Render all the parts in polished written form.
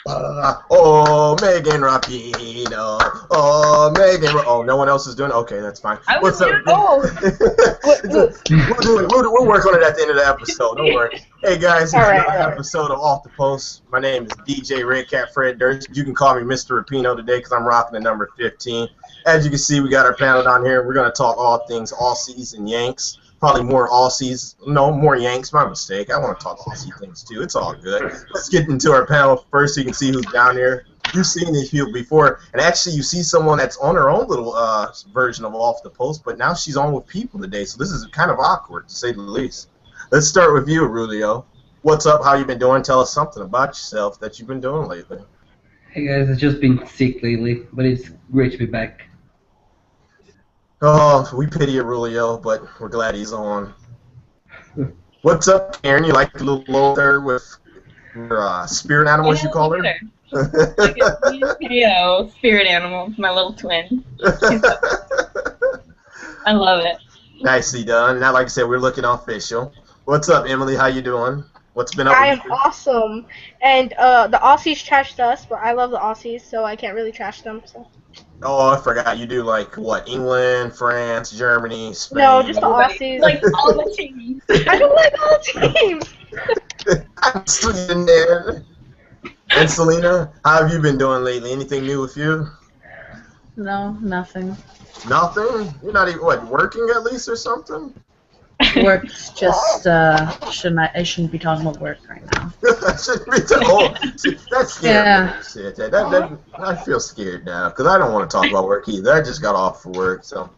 Oh, Megan Rapino. Oh, Megan. Oh, no one else is doing it? Okay, that's fine. I was What's up? doing Oh, We'll work on it at the end of the episode. Don't worry. Hey, guys, it's another episode of Off the Post. My name is DJ Red Cat Fred Durst. You can call me Mr. Rapino today because I'm rocking the number 15. As you can see, we got our panel down here. We're going to talk all things Aussies and Yanks. Probably more Aussies. No, more Yanks. My mistake. I want to talk Aussie things, too. It's all good. Let's get into our panel first so you can see who's down here. You've seen these people before, and actually you see someone that's on her own little version of Off the Post, but now she's on with people today, so this is kind of awkward, to say the least. Let's start with you, Rulio. What's up? How you been doing? Tell us something about yourself that you've been doing lately. Hey guys, I've just been sick lately, but it's great to be back. Oh, we pity Rulio, but we're glad he's on. What's up, Karen? You like the little older with your spirit animals, you call her? Like a spirit animal, my little twin. I love it. Nicely done. Now, like I said, we're looking official. What's up, Emily? How you doing? What's been up? I am awesome. And the Aussies trashed us, but I love the Aussies, so I can't really trash them. So. Oh, I forgot. You do like what? England, France, Germany, Spain. No, just the Aussies. Like all the teams. I don't like all the teams. I'm sleeping there. And Selena, how have you been doing lately? Anything new with you? No, nothing. Nothing? You're not even working at least or something? Work's just I shouldn't be talking about work right now. That's scary. Yeah. I feel scared now because I don't want to talk about work either. I just got off for work, so.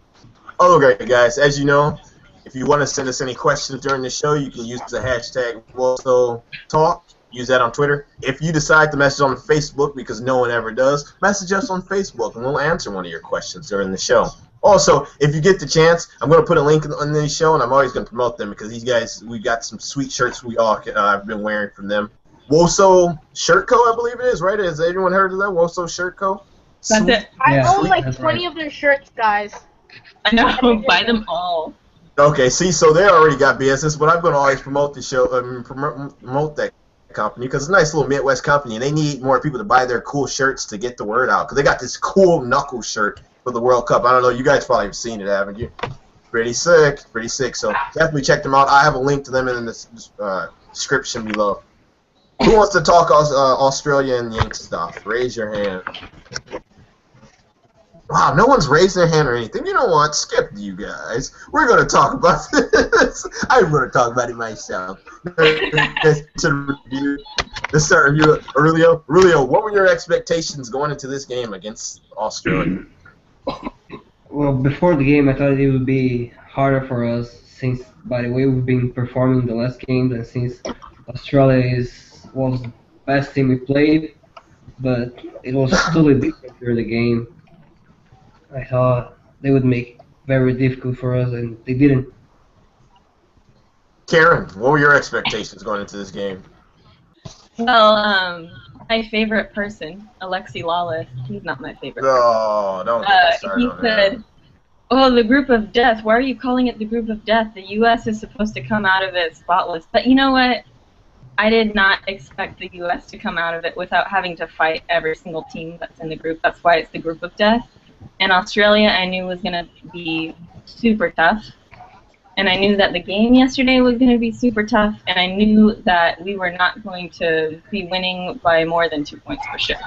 Okay, guys. As you know, if you want to send us any questions during the show, you can use the hashtag #WoSoTalk. Use that on Twitter. If you decide to message on Facebook, because no one ever does, message us on Facebook, and we'll answer one of your questions during the show. Also, if you get the chance, I'm going to put a link on the show, and I'm always going to promote them because these guys, we've got some sweet shirts we all I've been wearing from them. Woso Shirt Co., I believe it is, right? Has anyone heard of that? Woso Shirt Co.? That's it. I own like 20 of their shirts, guys. I know. Buy them all. Okay, see, so they already got business, but I'm going to always promote the show, promote that company because it's a nice little Midwest company, and they need more people to buy their cool shirts to get the word out because they got this cool knuckle shirt for the World Cup. I don't know, you guys probably have seen it, haven't you? Pretty sick. So definitely check them out. I have a link to them in the description below. Who wants to talk Australia and Yanks stuff? Raise your hand. Wow, no one's raised their hand or anything. You know what? Skip you guys. We're going to talk about this. I'm going to talk about it myself. Let's start with you, Aurelio. Aurelio, what were your expectations going into this game against Australia? Well, before the game, I thought it would be harder for us since, by the way we've been performing the last games, and since Australia was the best team we played, but it was totally different during the game. I thought they would make it very difficult for us, and they didn't. Karen, what were your expectations going into this game? Well, my favorite person, Alexi Lawless, he's not my favorite person. Oh, don't get started he on said, that. "Oh, the group of death. Why are you calling it the group of death? The U.S. is supposed to come out of it spotless." But you know what? I did not expect the U.S. to come out of it without having to fight every single team that's in the group. That's why it's the group of death. And Australia, I knew was going to be super tough. And I knew that the game yesterday was going to be super tough. And I knew that we were not going to be winning by more than 2 points for sure.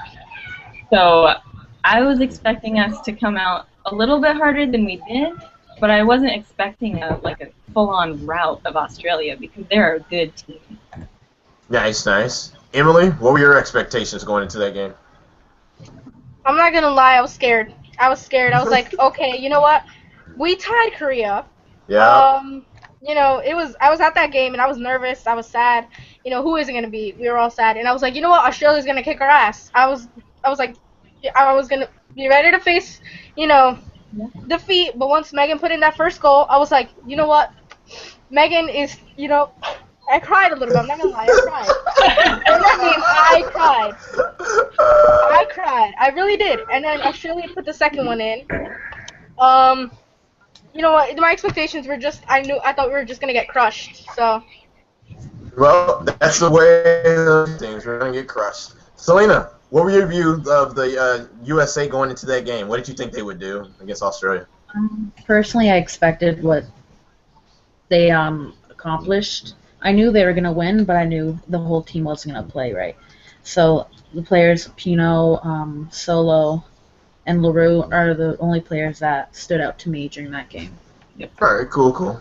So I was expecting us to come out a little bit harder than we did. But I wasn't expecting a full-on rout of Australia because they're a good team. Nice. Emily, what were your expectations going into that game? I'm not going to lie, I was scared. I was like, okay, you know what? We tied Korea. Yeah. You know, I was at that game and I was nervous. I was sad. You know, who isn't gonna be? We were all sad. And I was like, you know what? Australia's gonna kick our ass. I was gonna be ready to face, you know, defeat. But once Megan put in that first goal, I was like, you know what? Megan is, you know, I cried a little bit. I'm not gonna lie, I cried. In that game, I cried. I really did. And then Australia put the second one in. You know what? My expectations were just I thought we were just gonna get crushed. So. Well, that's the way of things. We're gonna get crushed. Selena, what were your views of the USA going into that game? What did you think they would do against Australia? Personally, I expected what they accomplished. I knew they were going to win, but I knew the whole team wasn't going to play right. So the players, Pino, Solo, and LaRue are the only players that stood out to me during that game. Yep. All right, cool.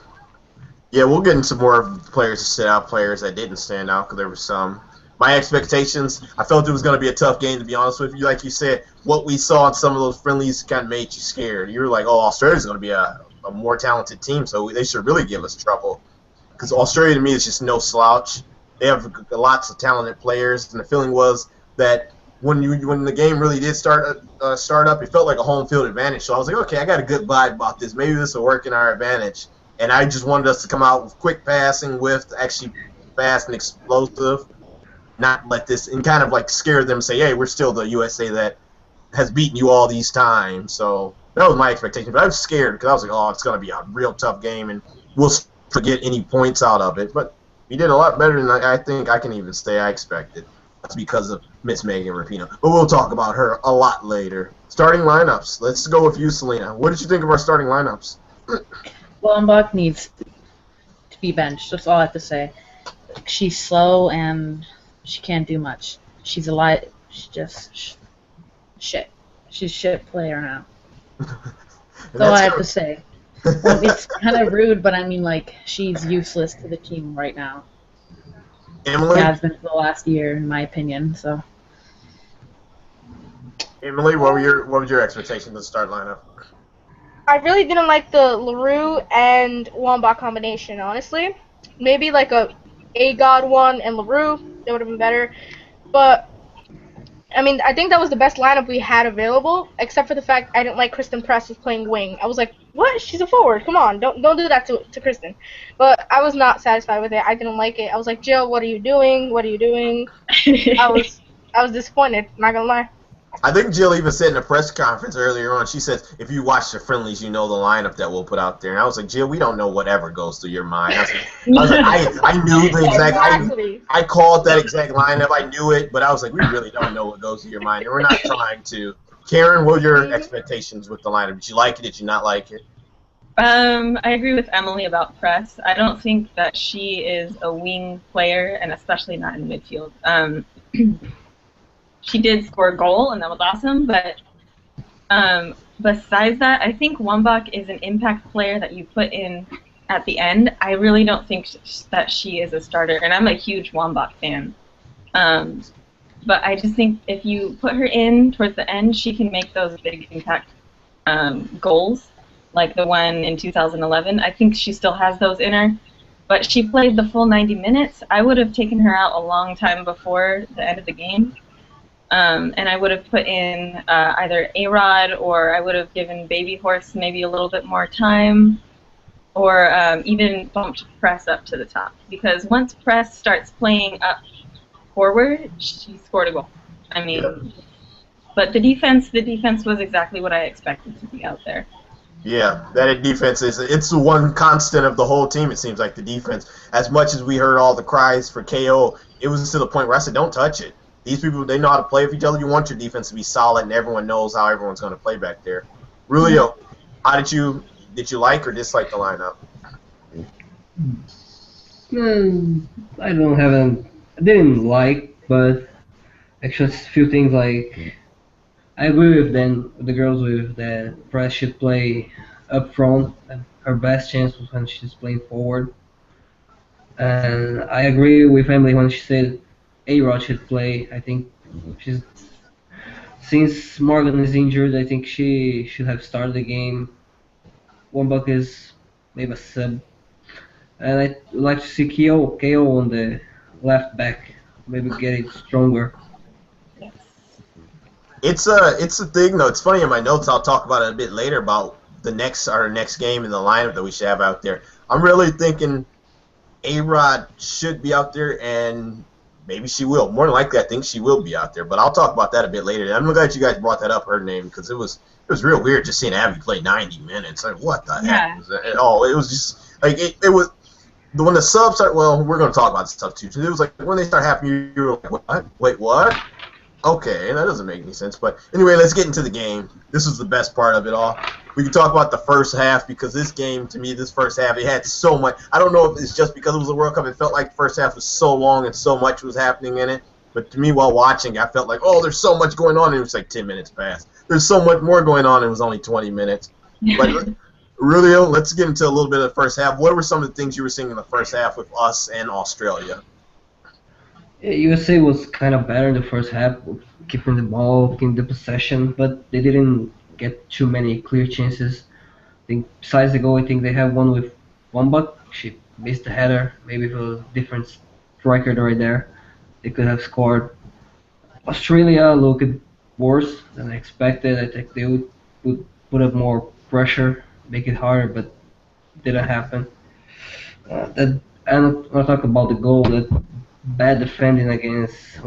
Yeah, we'll get into more players that stood out, players that didn't stand out, because there were some. My expectations, I felt it was going to be a tough game, to be honest with you. Like you said, what we saw in some of those friendlies kind of made you scared. You were like, oh, Australia's going to be a more talented team, so they should really give us trouble. Because Australia, to me, is just no slouch. They have lots of talented players, and the feeling was that when the game really did start up, it felt like a home field advantage. So I was like, okay, I got a good vibe about this. Maybe this will work in our advantage. And I just wanted us to come out with quick passing, with actually fast and explosive, not let this, and kind of like scare them, say, hey, we're still the USA that has beaten you all these times. So that was my expectation. But I was scared because I was like, oh, it's going to be a real tough game, and we'll forget any points out of it. But we did a lot better than I think I can even say I expected. That's because of Miss Megan Rapinoe. But we'll talk about her a lot later. Starting lineups. Let's go with you, Selena. What did you think of our starting lineups? Wambach needs to be benched. That's all I have to say. She's slow and she can't do much. She's just shit. She's a shit player now. That's all I have to say. Well, it's kind of rude, but I mean, like, she's useless to the team right now. Emily? She has been for the last year, in my opinion. So. Emily, what was your expectation of the start lineup? I really didn't like the LaRue and Wambach combination, honestly. Maybe like a God one and LaRue, that would have been better. But I mean, I think that was the best lineup we had available, except for the fact I didn't like Kristen Press was playing wing. I was like, what? She's a forward. Come on, don't do that to Kristen. But I was not satisfied with it. I didn't like it. I was like, Jill, what are you doing? What are you doing? I was disappointed. Not gonna lie. I think Jill even said in a press conference earlier on, she said, if you watch the friendlies, you know the lineup that we'll put out there. And I was like, Jill, we don't know whatever goes through your mind. I knew the exact, exactly. I called that exact lineup. I knew it, but I was like, we really don't know what goes through your mind. And we're not trying to. Karen, what were your expectations with the lineup? Did you like it? Did you not like it? I agree with Emily about Press. I don't think that she is a wing player, and especially not in midfield. She did score a goal, and that was awesome, but besides that, I think Wambach is an impact player that you put in at the end. I really don't think that she is a starter, and I'm a huge Wambach fan. But I just think if you put her in towards the end, she can make those big impact goals, like the one in 2011. I think she still has those in her, but she played the full 90 minutes. I would have taken her out a long time before the end of the game. And I would have put in either A-Rod, or I would have given Baby Horse maybe a little bit more time, or even bumped Press up to the top. Because once Press starts playing up forward, she scored a goal. I mean, but the defense was exactly what I expected to be out there. Yeah, that defense it's the one constant of the whole team, it seems like, the defense. As much as we heard all the cries for KO, it was to the point where I said, don't touch it. These people, they know how to play with each other. You want your defense to be solid, and everyone knows how everyone's going to play back there. Rulio, how did you like or dislike the lineup? I didn't like, but actually a few things like, I agree with the girls with that Press should play up front. Her best chance was when she's playing forward. And I agree with Emily when she said A-Rod should play. I think since Morgan is injured, I think she should have started the game. Wambach is maybe a sub. And I'd like to see KO on the left back, maybe get it stronger. It's a thing though. It's funny in my notes. I'll talk about it a bit later about our next game and the lineup that we should have out there. I'm really thinking A-Rod should be out there, and maybe she will. More than likely, I think she will be out there. But I'll talk about that a bit later. I'm glad you guys brought that up, her name, because it was real weird just seeing Abby play 90 minutes. Like, what the heck was that at all? It was just like it was. When the subs start, well, we're going to talk about this stuff too. It was like when they start happening, you were like, what? Wait, what? Okay, that doesn't make any sense. But anyway, let's get into the game. This was the best part of it all. We can talk about the first half because this game, to me, this first half, it had so much. I don't know if it's just because it was a World Cup. It felt like the first half was so long and so much was happening in it. But to me, while watching, I felt like, oh, there's so much going on, and it was like 10 minutes past. There's so much more going on, and it was only 20 minutes. But really, let's get into a little bit of the first half. What were some of the things you were seeing in the first half with us and Australia? Yeah, USA was kind of better in the first half, keeping the ball, keeping the possession, but they didn't get too many clear chances. I think besides the goal, I think they have one with Wambach. She missed the header. Maybe if it was a different striker right there, they could have scored. Australia looked worse than I expected. I think they would put up more pressure, make it harder, but it didn't happen. That and when I talk about the goal, that bad defending against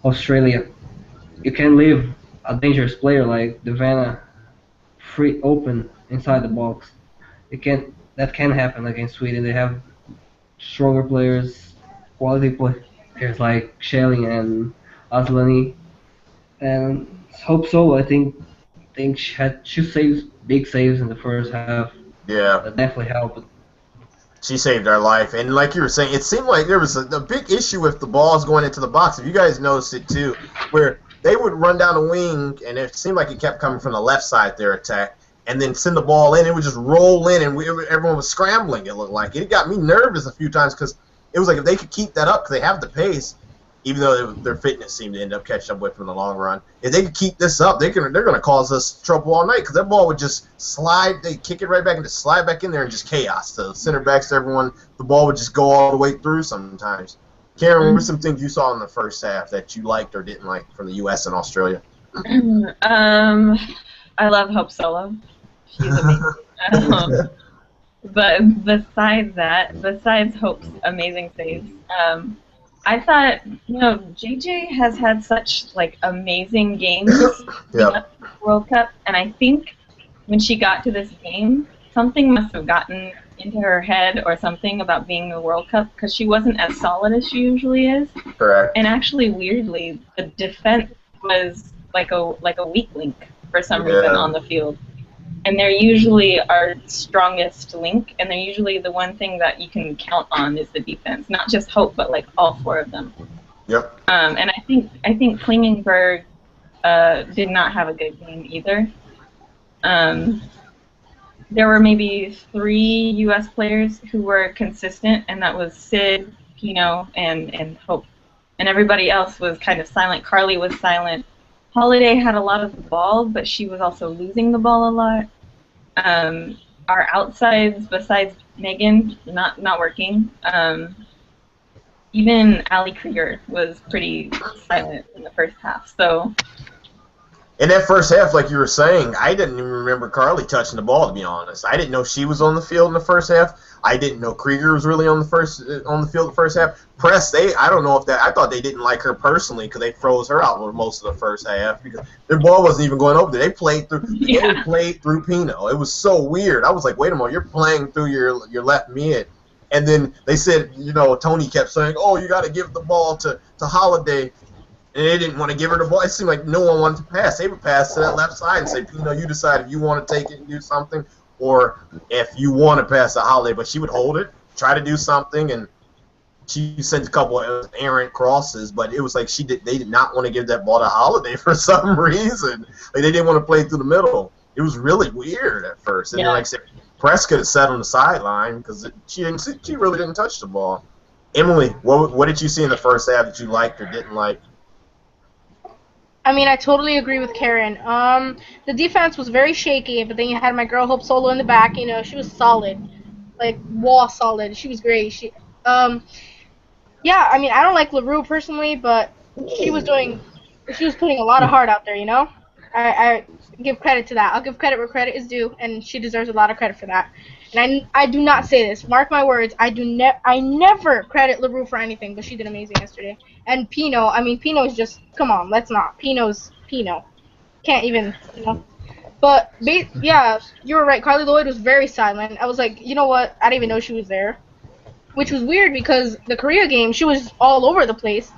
Australia. You can leave a dangerous player like Devana free open inside the box. That can happen against Sweden. They have stronger players, quality players like Schelling and Aslani, and hope so. I think she had two saves, big saves in the first half. Yeah. That definitely helped. She saved our life. And like you were saying, it seemed like there was a big issue with the balls going into the box. If you guys noticed it too, where they would run down the wing, and it seemed like it kept coming from the left side, their attack, and then send the ball in. It would just roll in, and everyone was scrambling, it looked like. It got me nervous a few times because it was like if they could keep that up, because they have the pace, even though their fitness seemed to end up catching up with them in the long run. If they could keep this up, they're going to cause us trouble all night because that ball would just slide. They kick it right back and just slide back in there and just chaos. To center backs, to everyone, the ball would just go all the way through sometimes. Karen, what were some things you saw in the first half that you liked or didn't like from the U.S. and Australia? I love Hope Solo. She's amazing. But besides Hope's amazing saves, I thought, JJ has had such amazing games in the World Cup, and I think when she got to this game, something must have gotten into her head or something about being in the World Cup because she wasn't as solid as she usually is. Correct. And actually, weirdly, the defense was like a weak link for some reason on the field. And they're usually our strongest link, and they're usually the one thing that you can count on is the defense. Not just Hope, but all four of them. Yep. And I think Klingenberg did not have a good game either. There were maybe 3 U.S. players who were consistent, and that was Sid, Pino, and Hope. And everybody else was kind of silent. Carly was silent. Holiday had a lot of the ball, but she was also losing the ball a lot. Our outsides, besides Megan, not working. Even Ali Krieger was pretty silent in the first half. So. In that first half, like you were saying, I didn't even remember Carly touching the ball, to be honest. I didn't know she was on the field in the first half. I didn't know Krieger was really on the field the first half. Press, I don't know if that. I thought they didn't like her personally because they froze her out for most of the first half because their ball wasn't even going over there. They played through. They played through Pino. It was so weird. I was like, wait a minute, you're playing through your left mid, and then they said, Tony kept saying, oh, you got to give the ball to Holiday. And they didn't want to give her the ball. It seemed like no one wanted to pass. They would pass to that left side and say, you decide if you want to take it and do something or if you want to pass to Holiday. But she would hold it, try to do something, and she sent a couple of errant crosses. But it was like they did not want to give that ball to Holiday for some reason. They didn't want to play through the middle. It was really weird at first. And then, like I said, Press could have sat on the sideline because she really didn't touch the ball. Emily, what did you see in the first half that you liked or didn't like? I mean, I totally agree with Karen. The defense was very shaky, but then you had my girl Hope Solo in the back. She was solid, wall solid. She was great. I mean, I don't like LaRue personally, but she was putting a lot of heart out there. I give credit to that. I'll give credit where credit is due, and she deserves a lot of credit for that. And I do not say this. Mark my words. I never credit LaRue for anything, but she did amazing yesterday. And Pino, Pino's just, come on, let's not. Pino's Pino. Can't even, But, yeah, you were right. Carly Lloyd was very silent. I was like, you know what? I didn't even know she was there. Which was weird because the Korea game, she was all over the place.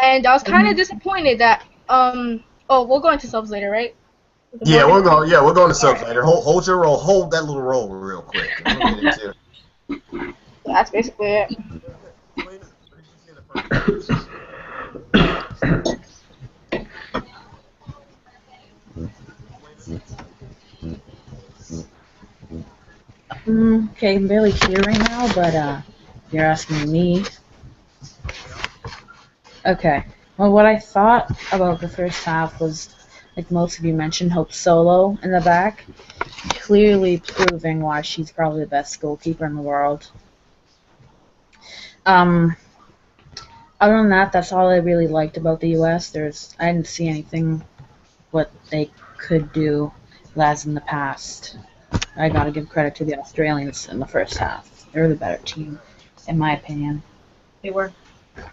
And I was kind of disappointed that oh, we'll go into subs later, right? Yeah, we're going. Yeah, we're going to subs later. Hold your roll. Hold that little roll real quick. We'll get into it. That's basically it. Okay, I'm barely here right now, but you're asking me. Okay. Well, what I thought about the first half was, like most of you mentioned, Hope Solo in the back, clearly proving why she's probably the best goalkeeper in the world. Other than that, that's all I really liked about the U.S. I didn't see anything what they could do as in the past. I gotta give credit to the Australians in the first half. They were the better team, in my opinion. They were. Here's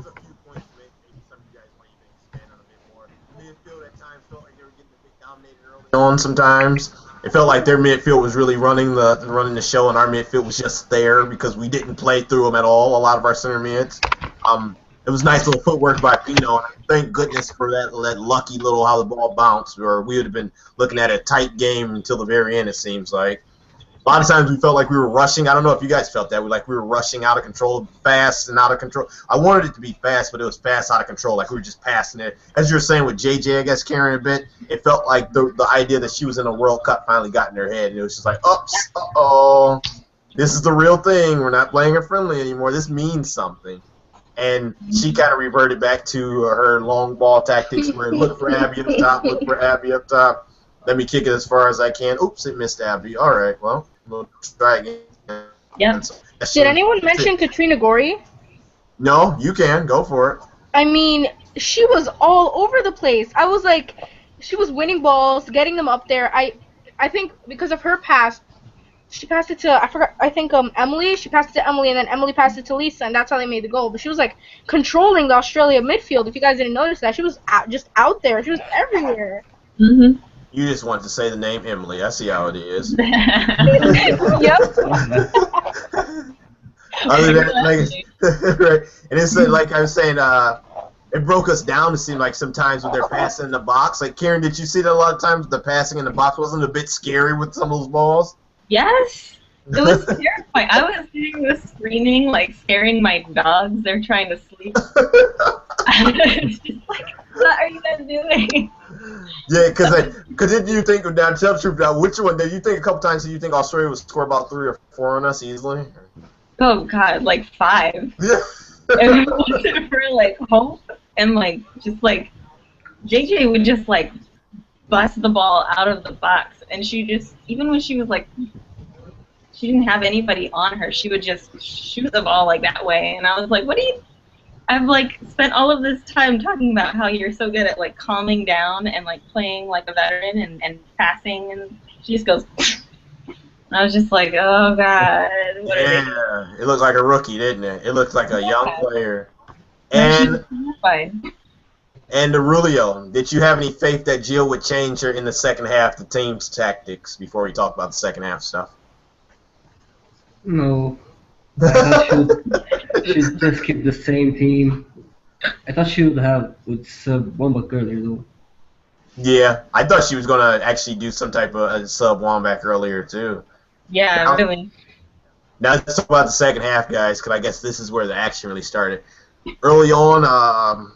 a few points to make. Maybe some of you guys want to even expand on a bit more. Midfield at times felt like they were getting a bit dominated early on. Sometimes it felt like their midfield was really running the show, and our midfield was just there because we didn't play through them at all. A lot of our center mids. It was nice little footwork by Pino, and thank goodness for that lucky little how the ball bounced, or we would have been looking at a tight game until the very end, it seems like. A lot of times we felt like we were rushing. I don't know if you guys felt that. We were rushing out of control, fast and out of control. I wanted it to be fast, but it was fast out of control. Like we were just passing it. As you were saying with JJ, I guess, carrying a bit, it felt like the idea that she was in a World Cup finally got in her head. And it was just like, oops, uh-oh. This is the real thing. We're not playing it friendly anymore. This means something. And she kind of reverted back to her long ball tactics where look for Abby up top, look for Abby up top. Let me kick it as far as I can. Oops, it missed Abby. All right, well, we'll try again. Yeah. Did anyone mention Katrina Gorey? No, you can. Go for it. I mean, she was all over the place. I was like, she was winning balls, getting them up there. I think because of her pass, she passed it to, Emily. She passed it to Emily, and then Emily passed it to Lisa, and that's how they made the goal. But she was, like, controlling the Australia midfield. If you guys didn't notice that, she was just out there. She was everywhere. Mm-hmm. You just wanted to say the name Emily. I see how it is. Yep. Other than right. And it's like I was saying, it broke us down. It seemed like sometimes when they're passing in the box. Like, Karen, did you see that a lot of times the passing in the box wasn't a bit scary with some of those balls? Yes. It was terrifying. I was sitting there screaming, like scaring my dogs. They're trying to sleep. It's just like, what are you guys doing? Yeah, because did you think, now tell the truth, now, which one, did you think a couple times, did you think Australia would score about 3 or 4 on us easily? Oh, God, like 5. Yeah. And it wasn't for, like, Hope and, like, just, like, JJ would just, like, bust the ball out of the box. And she just, even when she was, like, she didn't have anybody on her, she would just shoot the ball, like, that way. And I was like, what do you... I've, like, spent all of this time talking about how you're so good at, like, calming down and, like, playing like a veteran and passing, and she just goes... And I was just like, oh, God. What yeah, it looked like a rookie, didn't it? It looked like a young player. And Aurelio, did you have any faith that Jill would change her in the second half, the team's tactics, before we talk about the second half stuff? No. I thought she'd just keep the same team. I thought she would sub Wambach earlier, though. Yeah, I thought she was going to actually do some type of sub Wambach earlier, too. Yeah, really. Now, let's talk about the second half, guys, because I guess this is where the action really started. Early on,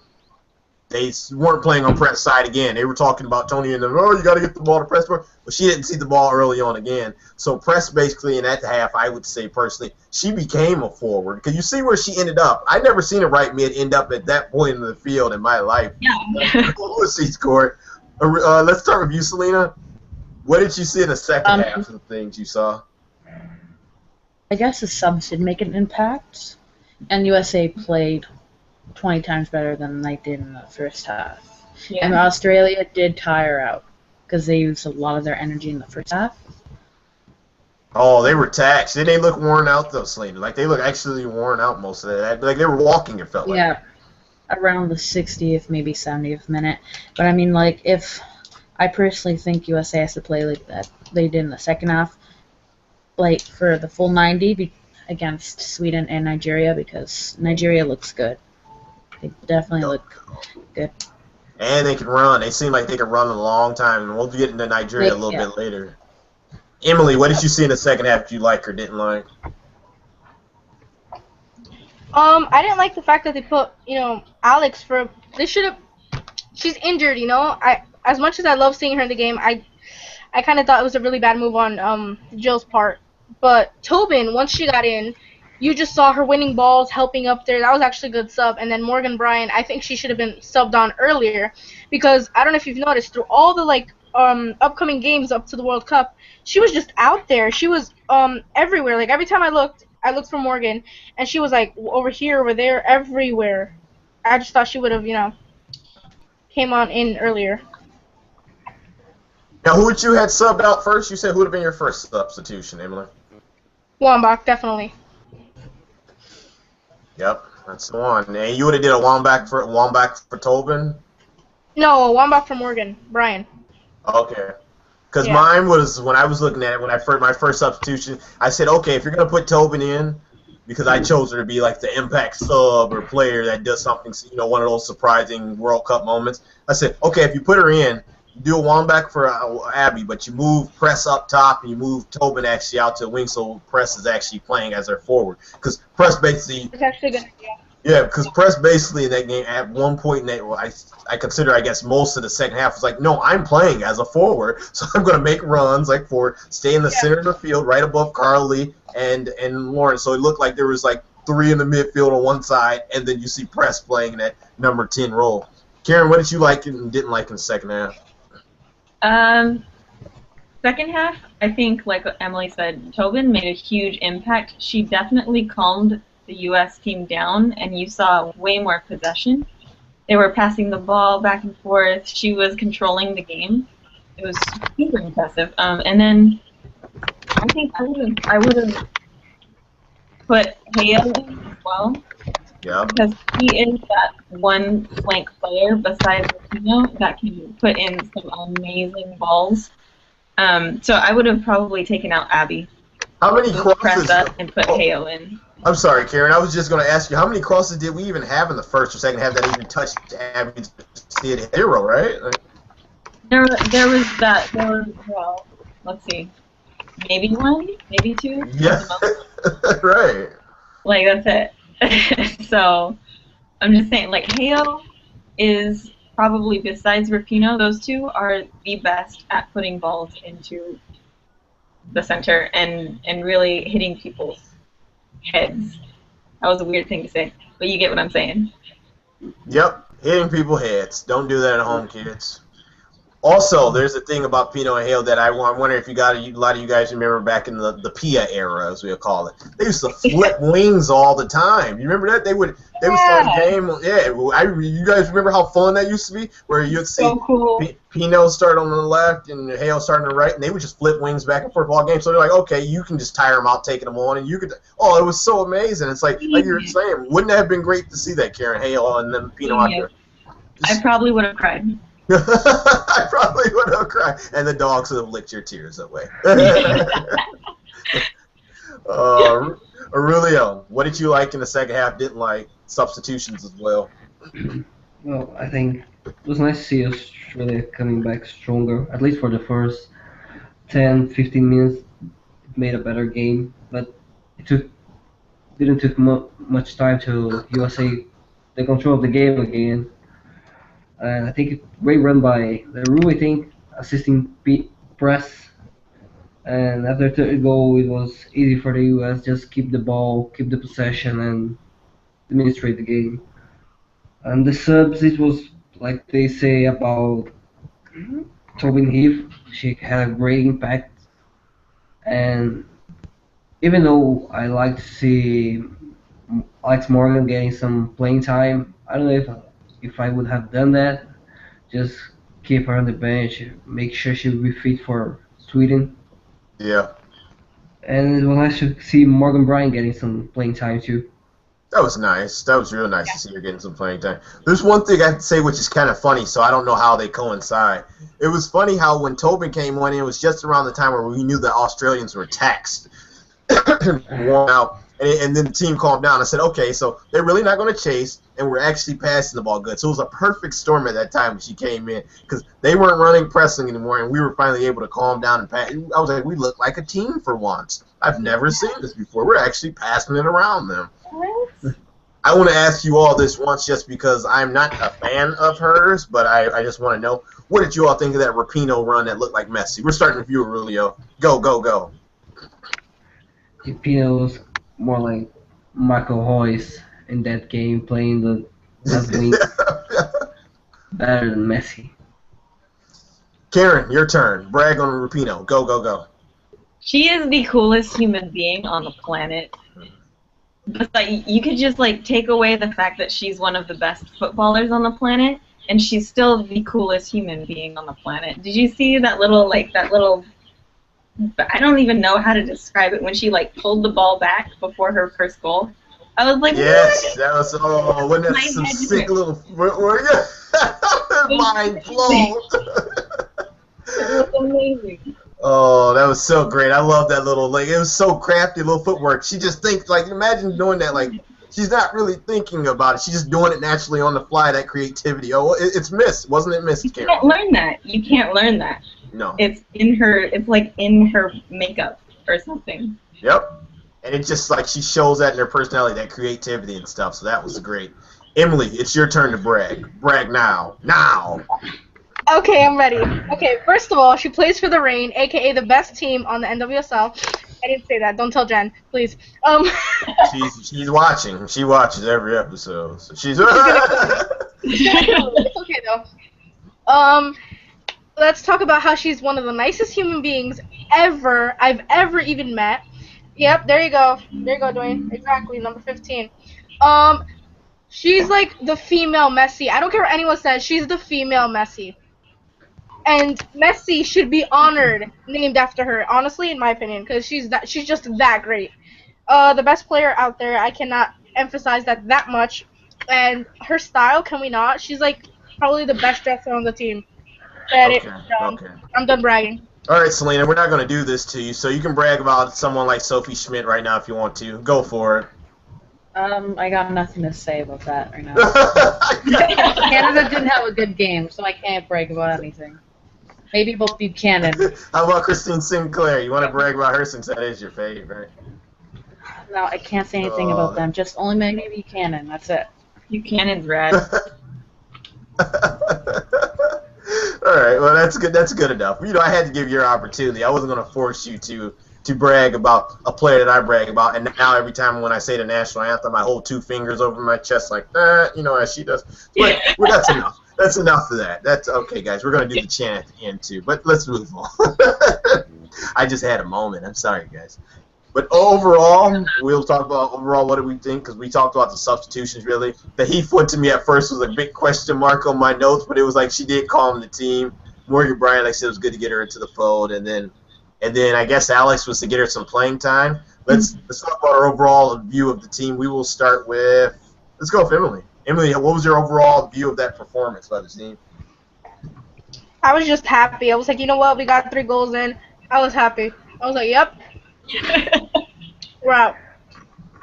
they weren't playing on press side again. They were talking about Tony and them, you got to get the ball to press. But she didn't see the ball early on again. So press basically in that half, I would say personally, she became a forward. Because you see where she ended up. I never seen a right mid end up at that point in the field in my life. Yeah. She scored. Let's start with you, Selena. What did you see in the second half of the things you saw? I guess the subs did make an impact, and USA played 20 times better than they did in the first half. Yeah. And Australia did tire out because they used a lot of their energy in the first half. Oh, they were taxed. Didn't they look worn out, though, Selena? Like, they look actually worn out most of that. Like, they were walking, it felt like. Yeah, around the 60th, maybe 70th minute. But, I mean, like, if I personally think USA has to play like that they did in the second half, like, for the full 90, against Sweden and Nigeria because Nigeria looks good. They definitely look good. And they can run. They seem like they can run a long time. And we'll get into Nigeria a little bit later. Emily, what did you see in the second half you like or didn't like? I didn't like the fact that they put, Alex for. They should have. She's injured, as much as I love seeing her in the game, I kind of thought it was a really bad move on Jill's part. But Tobin, once she got in, you just saw her winning balls, helping up there. That was actually a good sub. And then Morgan Bryan, I think she should have been subbed on earlier because I don't know if you've noticed through all the upcoming games up to the World Cup, she was just out there. She was everywhere. Like every time I looked for Morgan, and she was like over here, over there, everywhere. I just thought she would have, came on in earlier. Now, who would you had subbed out first? You said who would have been your first substitution, Emily? Wambach, definitely. Yep, that's the one. And you would have did a Wambach for Tobin? No, Wambach for Morgan Bryan. Okay. Because mine was, when I was looking at it, my first substitution, I said, okay, if you're going to put Tobin in, because I chose her to be like the impact sub or player that does something, one of those surprising World Cup moments. I said, okay, if you put her in, you do a Wambach for Abby, but you move Press up top and you move Tobin actually out to the wing, so Press is actually playing as their forward. Because Press basically... It's actually good idea. Yeah, because Press basically in that game, at one point in that, I consider, I guess, most of the second half was like, no, I'm playing as a forward, so I'm going to make runs like forward, stay in the center of the field, right above Carly and Lawrence. So it looked like there was like three in the midfield on one side, and then you see Press playing in that number 10 role. Karen, what did you like and didn't like in the second half? Second half, I think, like Emily said, Tobin made a huge impact. She definitely calmed the U.S. team down, and you saw way more possession. They were passing the ball back and forth. She was controlling the game. It was super impressive. And then I think I would have put Hale in as well. Yeah. Because he is that one flank player besides Rapinoe that can put in some amazing balls. So I would have probably taken out Abby. How many crosses? Press up and put Hale in. I'm sorry, Karen. I was just going to ask you, how many crosses did we even have in the first or second half that even touched Abby's hero, right? There was that. Well, let's see. Maybe one, maybe two. Yeah, right. Like, that's it. So, I'm just saying, like, Hale is probably, besides Rapinoe, those two are the best at putting balls into the center and really hitting people's heads. That was a weird thing to say, but you get what I'm saying. Yep, hitting people's heads. Don't do that at home, kids. Also, there's a thing about Pino and Hale that I wonder if a lot of you guys remember back in the Pia era, as we'll call it. They used to flip wings all the time. You remember that? They would start a game. Yeah, you guys remember how fun that used to be, where you'd see Pino start on the left and Hale start on the right, and they would just flip wings back and forth all game. So they're like, okay, you can just tire them out, taking them on, and you could. Oh, it was so amazing. It's like you were saying, wouldn't it have been great to see that, Karen? Hale and then Pino out there. I probably would have cried. I probably would have cried, and the dogs would have licked your tears away. Aurelio, what did you like in the second half? Didn't like substitutions as well. Well, I think it was nice to see Australia coming back stronger, at least for the first 10, 15 minutes. It made a better game, but it didn't take much time to USA the control of the game again. And I think great run by Leroux, I think, assisting Press. And after the third goal, it was easy for the US, just keep the ball, keep the possession, and administrate the game. And the subs, it was like they say about Tobin Heath. She had a great impact. And even though I like to see Alex Morgan getting some playing time, I don't know if I would have done that. Just keep her on the bench, make sure she will be fit for Sweden. Yeah. And it was nice to see Morgan Bryan getting some playing time too. That was nice. That was real nice to see her getting some playing time. There's one thing I have to say which is kind of funny, so I don't know how they coincide. It was funny how when Tobin came on in, it was just around the time where we knew the Australians were taxed. Worn out. And then the team calmed down. I said, okay, so they're really not going to chase, and we're actually passing the ball good. So it was a perfect storm at that time when she came in because they weren't running pressing anymore, and we were finally able to calm down and pass. I was like, we look like a team for once. I've never seen this before. We're actually passing it around them. What? I want to ask you all this once just because I'm not a fan of hers, but I just want to know, what did you all think of that Rapinoe run that looked like Messi? We're starting with you, Aurelio. Go, go, go. Rapinoe was more like Marco Reus in that game, playing the left wing better than Messi. Karen, your turn. Brag on Rapinoe. Go, go, go. She is the coolest human being on the planet. But like, you could just like take away the fact that she's one of the best footballers on the planet, and she's still the coolest human being on the planet. Did you see that little I don't even know how to describe it when she like pulled the ball back before her first goal? I was like, yes, what? that was wasn't that some sick little mind blown. It was amazing. Oh, that was so great. I love that little, like, it was so crafty little footwork. She just thinks, like, imagine doing that, like, she's not really thinking about it. She's just doing it naturally on the fly, that creativity. Oh, it's missed. Wasn't it missed, Karen? You can't learn that. You can't learn that. No. It's like in her makeup or something. Yep. And it's just like she shows that in her personality, that creativity and stuff, so that was great. Emily, it's your turn to brag. Brag now. Now! Okay, I'm ready. Okay, first of all, she plays for the Reign, aka the best team on the NWSL. I didn't say that. Don't tell Jen, please. She's watching. She watches every episode. So she's It's okay though. Let's talk about how she's one of the nicest human beings I've ever even met. Yep, there you go. There you go, Dwayne. Exactly, number 15. She's like the female Messi. I don't care what anyone says. She's the female Messi. And Messi should be honored, named after her. Honestly, in my opinion, because she's just that great. The best player out there. I cannot emphasize that much. And her style, can we not? She's like probably the best dresser on the team. Okay. I'm done bragging. All right, Selena, we're not going to do this to you, so you can brag about someone like Sophie Schmidt right now if you want to. Go for it. I got nothing to say about that right now. Canada didn't have a good game, so I can't brag about anything. Maybe about Buchanan. How about Christine Sinclair? You want to brag about her since that is your favorite? No, I can't say anything about them. Just only maybe Buchanan. That's it. Buchanan's rad. All right, well that's good. That's good enough. You know, I had to give you your opportunity. I wasn't going to force you to brag about a player that I brag about. And now every time when I say the national anthem, I hold two fingers over my chest like that, you know, as she does. But well, that's enough. That's enough of that. That's okay, guys. We're going to do the chant at the end too. But let's move on. I just had a moment. I'm sorry, guys. But overall, we'll talk about overall what do we think, because we talked about the substitutions, really. The Heath one to me at first was a big question mark on my notes, but it was like she did calm the team. Morgan Bryant, like I said, it was good to get her into the fold. And then I guess Alex was to get her some playing time. Let's talk about our overall view of the team. We will start with, let's go with Emily. Emily, what was your overall view of that performance by the team? I was just happy. I was like, you know what? We got 3 goals in. I was happy. I was like, yep. We're out.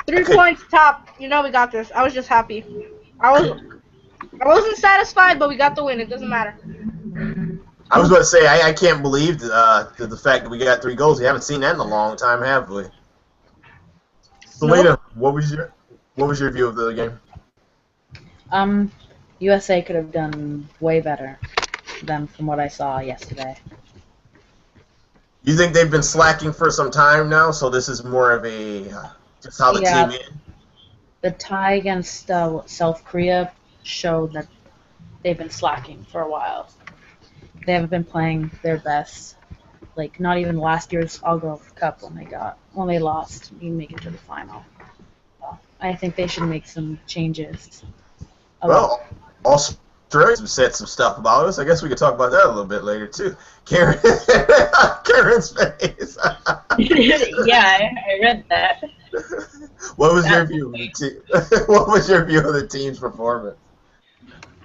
3 points top. You know we got this. I was just happy. I wasn't satisfied, but we got the win. It doesn't matter. I was about to say I can't believe the fact that we got 3 goals. We haven't seen that in a long time, have we? Selena, nope. What was your view of the game? USA could have done way better than from what I saw yesterday. You think they've been slacking for some time now, so this is more of a just how the team is? The tie against South Korea showed that they've been slacking for a while. They haven't been playing their best. Like, not even last year's Algrove Cup when they lost, you make it to the final. I think they should make some changes. Well, Australia's said some stuff about us. I guess we could talk about that a little bit later too. Karen's face. Yeah, I read that. What was your view of the team? What was your view of the team's performance?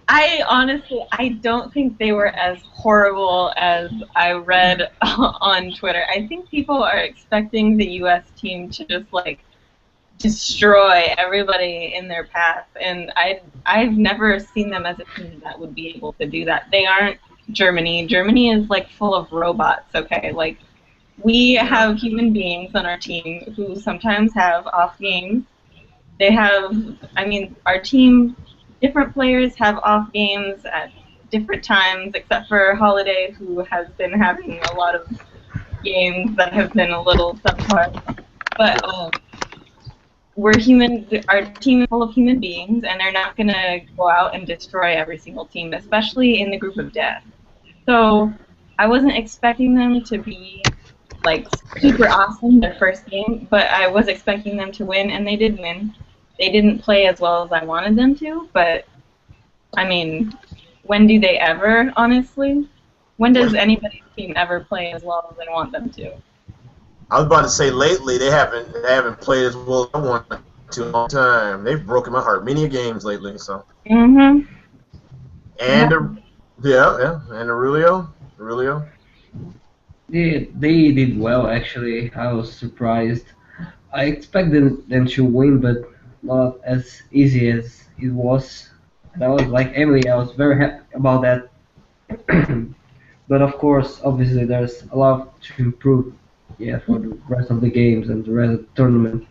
I don't think they were as horrible as I read on Twitter. I think people are expecting the U.S. team to just like destroy everybody in their path, and I've never seen them as a team that would be able to do that. They aren't Germany. Germany is like full of robots, okay? Like we have human beings on our team who sometimes have off games. They have, I mean, our team, different players have off games at different times, except for Holiday, who has been having a lot of games that have been a little subpar. But we're human. Our team is full of human beings, and they're not going to go out and destroy every single team, especially in the group of death. So I wasn't expecting them to be like super awesome their first game, but I was expecting them to win, and they did win. They didn't play as well as I wanted them to, but I mean, when do they ever, honestly? When does anybody's team ever play as well as they want them to? I was about to say lately they haven't played as well as I want them to in a long time. They've broken my heart many games lately, so. Mhm. And and Aurelio. Yeah, they did well actually. I was surprised. I expected them to win, but not as easy as it was. And I was like Emily, I was very happy about that. But of course, obviously, there's a lot to improve. Yeah, for the rest of the games and the rest of the tournament.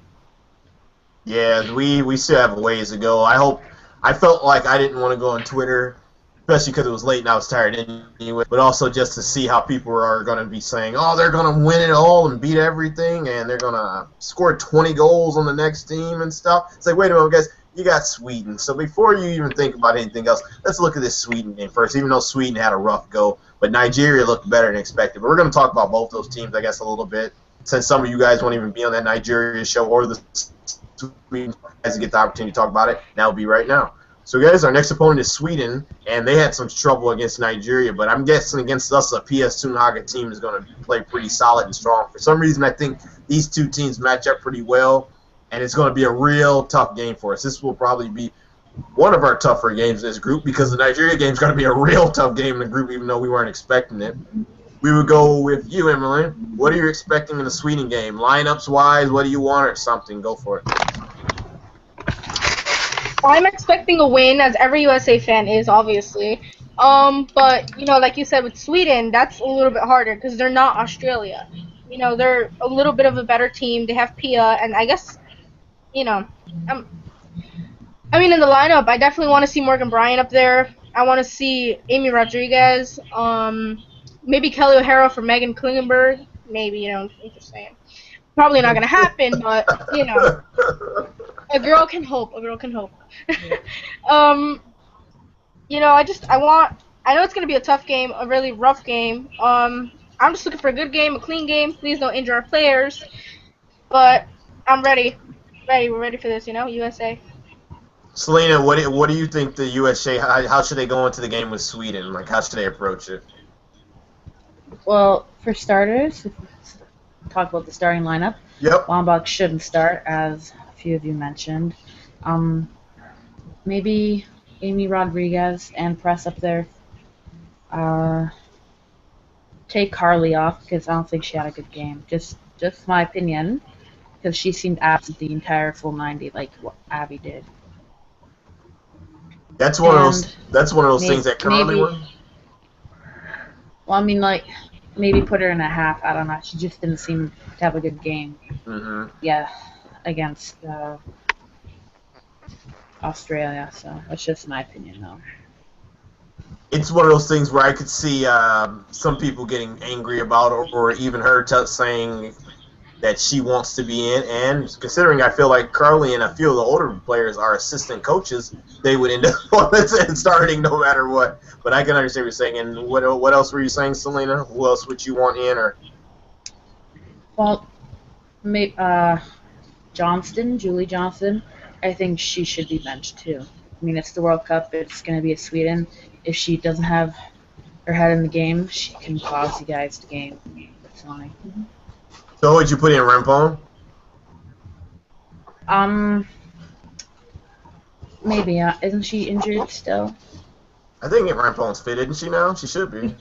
Yeah, we still have a ways to go. I felt like I didn't want to go on Twitter, especially because it was late and I was tired anyway. But also just to see how people are going to be saying, oh, they're going to win it all and beat everything, and they're going to score 20 goals on the next team and stuff. It's like, wait a minute, guys, you got Sweden. So before you even think about anything else, let's look at this Sweden game first. Even though Sweden had a rough go, but Nigeria looked better than expected. But we're going to talk about both those teams, I guess, a little bit, since some of you guys won't even be on that Nigeria show or the Sweden guys to get the opportunity to talk about it. Now will be right now. So, guys, our next opponent is Sweden, and they had some trouble against Nigeria. But I'm guessing against us, a PS Tunhaga team is going to play pretty solid and strong. For some reason, I think these two teams match up pretty well, and it's going to be a real tough game for us. This will probably be one of our tougher games in this group because the Nigeria game is going to be a real tough game in the group, even though we weren't expecting it. We would go with you, Emily. What are you expecting in the Sweden game? Lineups-wise, what do you want or something? Go for it. I'm expecting a win, as every USA fan is, obviously. But, you know, like you said, with Sweden, that's a little bit harder because they're not Australia. You know, they're a little bit of a better team. They have Pia, and I guess, you know, I mean, in the lineup, I definitely want to see Morgan Bryant up there. I want to see Amy Rodriguez. Maybe Kelly O'Hara for Megan Klingenberg. Maybe, you know, I'm just saying. Probably not going to happen, but, you know. A girl can hope. A girl can hope. You know, I know it's gonna be a tough game, a really rough game. I'm just looking for a good game, a clean game. Please don't injure our players. But I'm ready. We're ready for this. You know, USA. Selena, what do you think the USA? How should they go into the game with Sweden? Like, how should they approach it? Well, for starters, if we talk about the starting lineup. Yep. Lombok shouldn't start, as a few of you mentioned. Maybe Amy Rodriguez and press up there. Take Carly off because I don't think she had a good game. Just my opinion, because she seemed absent the entire full 90, like what Abby did. That's one of those things that Carly won. Well, I mean, like, maybe put her in a half. I don't know. She just didn't seem to have a good game. Mm-hmm. Yeah, against Australia. So that's just my opinion, though. It's one of those things where I could see some people getting angry about it, or even her saying that she wants to be in. And considering I feel like Carly and a few of the older players are assistant coaches, they would end up starting no matter what. But I can understand what you're saying. And what else were you saying, Selena? Who else would you want in? Or well, maybe Julie Johnston. I think she should be benched too. I mean, it's the World Cup. It's going to be at Sweden. If she doesn't have her head in the game, she can cause you guys to game. Personally. So would you put in Rempong? Maybe. Isn't she injured still? I think Rempong's fit, isn't she now? She should be.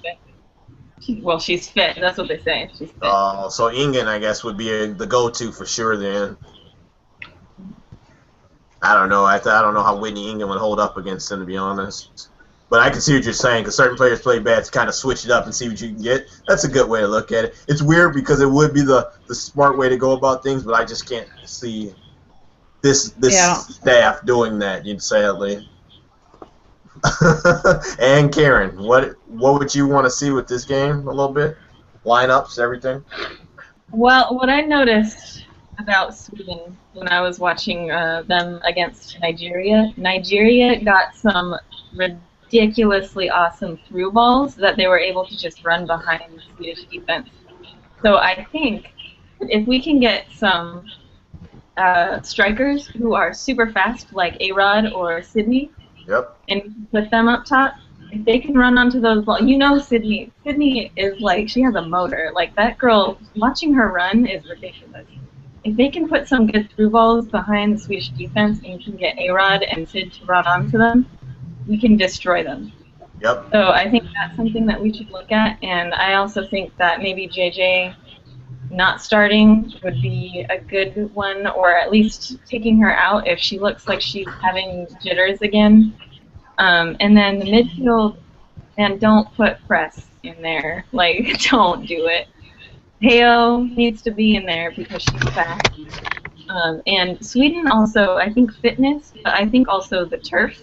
Well, she's fit. That's what they say. She's fit. So Ingen, I guess, would be the go-to for sure then. I don't know. I don't know how Whitney Ingham would hold up against him, to be honest. But I can see what you're saying, because certain players play bad to kind of switch it up and see what you can get. That's a good way to look at it. It's weird because it would be the smart way to go about things, but I just can't see this staff doing that, sadly. And Karen, what would you want to see with this game a little bit? Lineups, everything? Well, what I noticed about Sweden when I was watching them against Nigeria got some ridiculously awesome through balls that they were able to just run behind the Swedish defense. So I think if we can get some strikers who are super fast, like A-Rod or Sydney, and put them up top, if they can run onto those balls, Sydney is like, she has a motor. Like, that girl, watching her run is ridiculous. If they can put some good through balls behind the Swedish defense and can get A-Rod and Sid to run onto them, we can destroy them. Yep. So I think that's something that we should look at, and I also think that maybe JJ not starting would be a good one, or at least taking her out if she looks like she's having jitters again. And then the midfield, and don't put press in there. Like, don't do it. Heo needs to be in there because she's fast. And Sweden also, I think fitness, but I think also the turf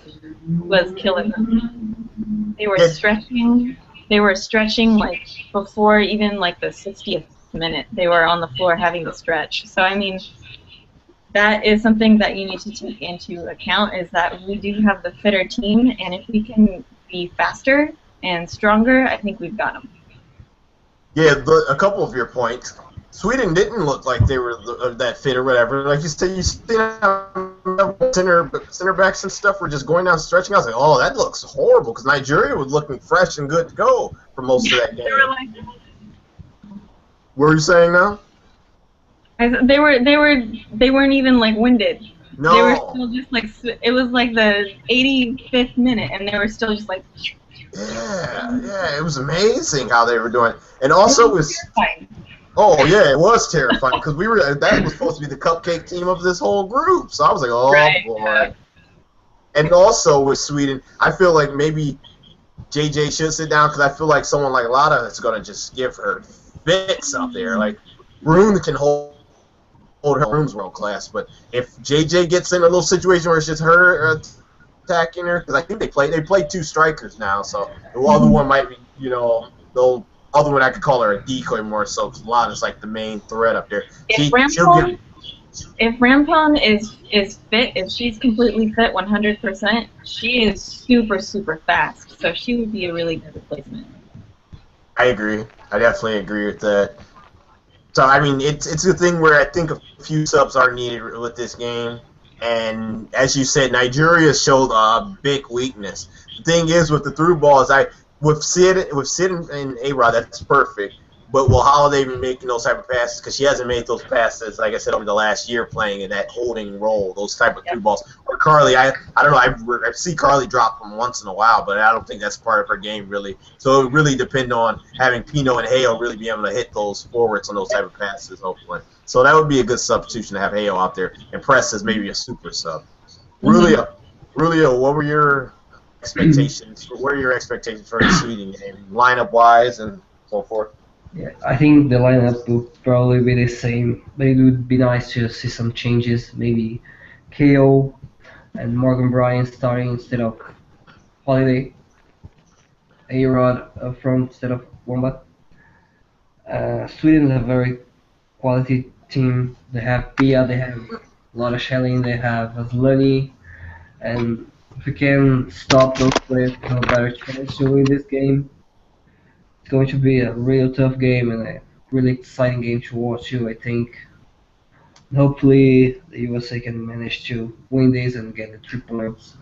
was killing them. They were stretching. They were stretching like before even like the 60th minute. They were on the floor having to stretch. So I mean, that is something that you need to take into account, is that we do have the fitter team, and if we can be faster and stronger, I think we've got them. Yeah, a couple of your points. Sweden didn't look like they were that fit or whatever. Like you said, you see center backs and stuff were just going down stretching. I was like, oh, that looks horrible, because Nigeria was looking fresh and good to go for most of that game. What were you saying now? They weren't even like winded. No. They were still just like, it was like the 85th minute, and they were still just like. Yeah, it was amazing how they were doing, and also it was. Terrifying. Oh yeah, it was terrifying because that was supposed to be the cupcake team of this whole group. So I was like, oh boy. Yeah. And also with Sweden, I feel like maybe JJ should sit down, because I feel like someone like Lada is going to just give her fits up there. Like Rune can hold her. Rune's world class, but if JJ gets in a little situation where it's just her attacking her, because I think they play two strikers now, so the other one might be, the other one I could call her a decoy more so, because Lada's like the main threat up there. If Rampon is fit, if she's completely fit 100%, she is super, super fast, so she would be a really good replacement. I agree. I definitely agree with that. So, I mean, it's a thing where I think a few subs are needed with this game. And as you said, Nigeria showed a big weakness. The thing is, with the through balls, with Sid and A-Rod, that's perfect. But will Holiday be making those type of passes? Because she hasn't made those passes, like I said, over the last year, playing in that holding role, those type of through balls. Or Carly, I don't know, I see Carly drop them once in a while, but I don't think that's part of her game, really. So it would really depend on having Pino and Hale really be able to hit those forwards on those type of passes, hopefully. So that would be a good substitution to have Hale out there and Press as maybe a super sub. Rulio, what were your expectations? What are your expectations for the Sweden game, lineup-wise and so forth? Yeah, I think the lineup will probably be the same, but it would be nice to see some changes. Maybe KO and Morgan Bryan starting instead of Holiday. A-Rod up front instead of Wombat. Sweden is a very quality team. They have Pia, they have a lot of Shelling, they have Aslani, and if we can stop those players, we have a better chance to win this game. It's going to be a real tough game and a really exciting game to watch too, I think. And hopefully the USA can manage to win this and get the 3 points.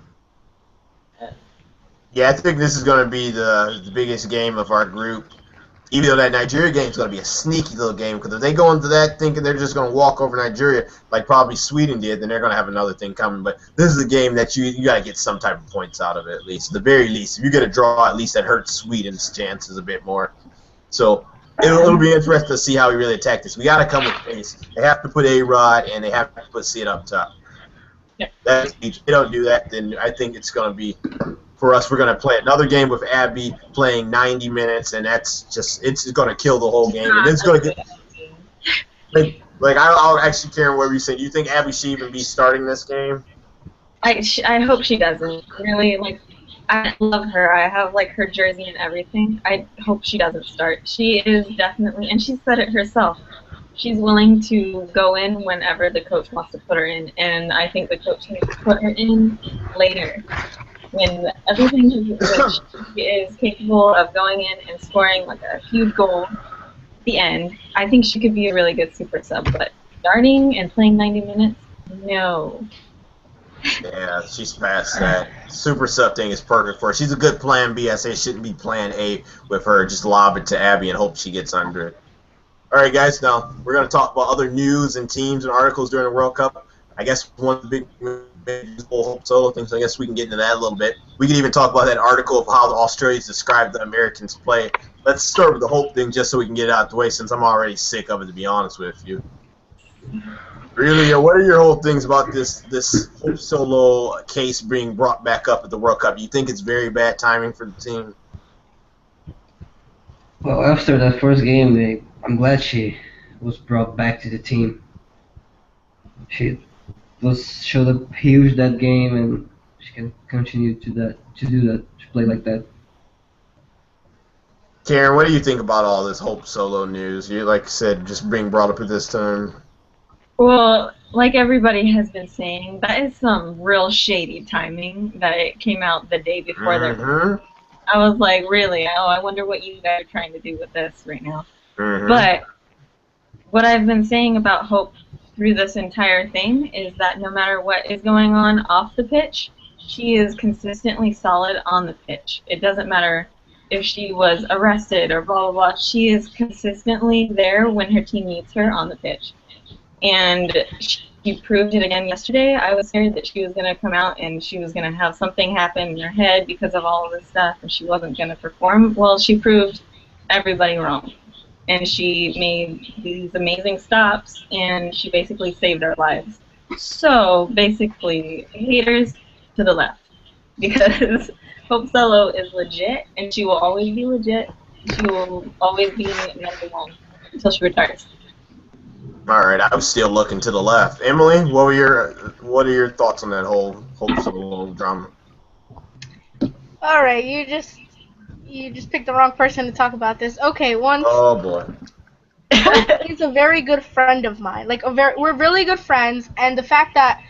Yeah, I think this is going to be the biggest game of our group. Even though that Nigeria game is going to be a sneaky little game, because if they go into that thinking they're just going to walk over Nigeria like probably Sweden did, then they're going to have another thing coming. But this is a game that you got to get some type of points out of it, at least. At the very least, if you get a draw, at least that hurts Sweden's chances a bit more. So it'll be interesting to see how we really attack this. We got to come with pace. They have to put A-Rod and they have to put Sid up top. If they don't do that, then I think it's going to be, for us, we're going to play another game with Abby playing 90 minutes, and it's going to kill the whole game. And it's going to get, I'll actually, Karen, what were you saying? Do you think Abby should even be starting this game? I hope she doesn't. Really, I love her. I have, her jersey and everything. I hope she doesn't start. She is definitely, and she said it herself, she's willing to go in whenever the coach wants to put her in, and I think the coach needs to put her in later. When everything she is capable of going in and scoring, a huge goal at the end, I think she could be a really good super sub, but starting and playing 90 minutes, no. Yeah, she's past that. Super sub thing is perfect for her. She's a good plan B. I say it shouldn't be plan A with her. Just lob it to Abby and hope she gets under it. All right, guys. Now we're going to talk about other news and teams and articles during the World Cup. I guess one of the big solo things. I guess we can get into that a little bit. We can even talk about that article of how the Australians described the Americans play. Let's start with the Hope thing just so we can get it out of the way, since I'm already sick of it, to be honest with you. Really, what are your whole things about this Hope Solo case being brought back up at the World Cup? You think it's very bad timing for the team? Well, after that first game, I'm glad she was brought back to the team. She showed up huge that game, and she can continue to play like that. Karen, what do you think about all this Hope Solo news? You, like I said, just being brought up at this time. Well, like everybody has been saying, that is some real shady timing that it came out the day before their. I was like, really? Oh, I wonder what you guys are trying to do with this right now. But what I've been saying about Hope through this entire thing is that no matter what is going on off the pitch, she is consistently solid on the pitch. It doesn't matter if she was arrested or blah, blah, blah. She is consistently there when her team needs her on the pitch. And she proved it again yesterday. I was scared that she was going to come out and she was going to have something happen in her head because of all of this stuff and she wasn't going to perform. Well, she proved everybody wrong. And she made these amazing stops and she basically saved our lives. So, basically, haters to the left. Because Hope Solo is legit and she will always be legit. She will always be number one until she retires. All right, I was still looking to the left. Emily, what are your thoughts on that whole Hope Solo drama? All right, you just picked the wrong person to talk about this. Okay, Oh boy. He's a very good friend of mine. We're really good friends, and the fact that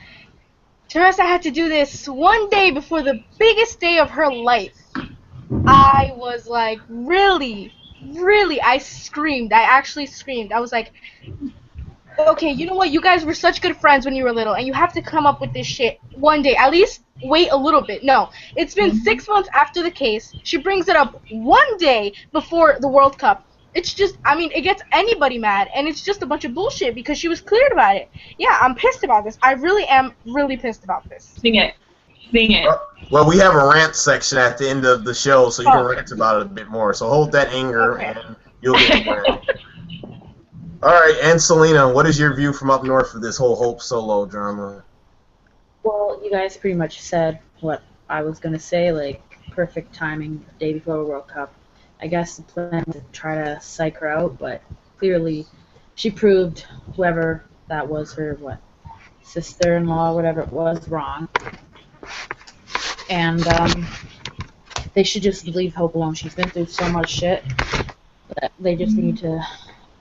Teresa had to do this one day before the biggest day of her life, I was like, really, I screamed. I actually screamed. I was like, okay, you know what? You guys were such good friends when you were little, and you have to come up with this shit one day. At least wait a little bit. No, it's been 6 months after the case. She brings it up one day before the World Cup. It's just, it gets anybody mad, and it's just a bunch of bullshit because she was cleared about it. Yeah, I'm pissed about this. I really am really pissed about this. Sing it. Well, we have a rant section at the end of the show, so you can rant about it a bit more. So hold that anger, and you'll get the rant. All right, and Selena, what is your view from up north of this whole Hope Solo drama? Well, you guys pretty much said what I was going to say, perfect timing, the day before the World Cup. I guess the plan was to try to psych her out, but clearly she proved whoever that was, her, sister-in-law, whatever it was, wrong. And they should just leave Hope alone. She's been through so much shit that they just need to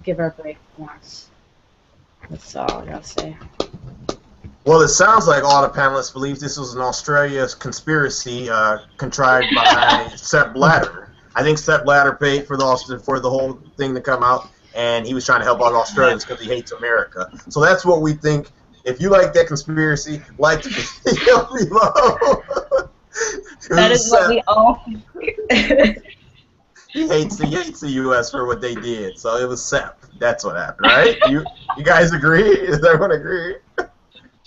give her a break once. That's all I gotta say. Well, it sounds like all the panelists believe this was an Australia conspiracy contrived by Sepp Blatter. I think Sepp Blatter paid for the whole thing to come out, and he was trying to help out Australians because he hates America. So that's what we think. If you like that conspiracy, like the video below. That is what we all think. He hates the U.S. for what they did, so it was Sepp. That's what happened, right? You guys agree? Does everyone agree?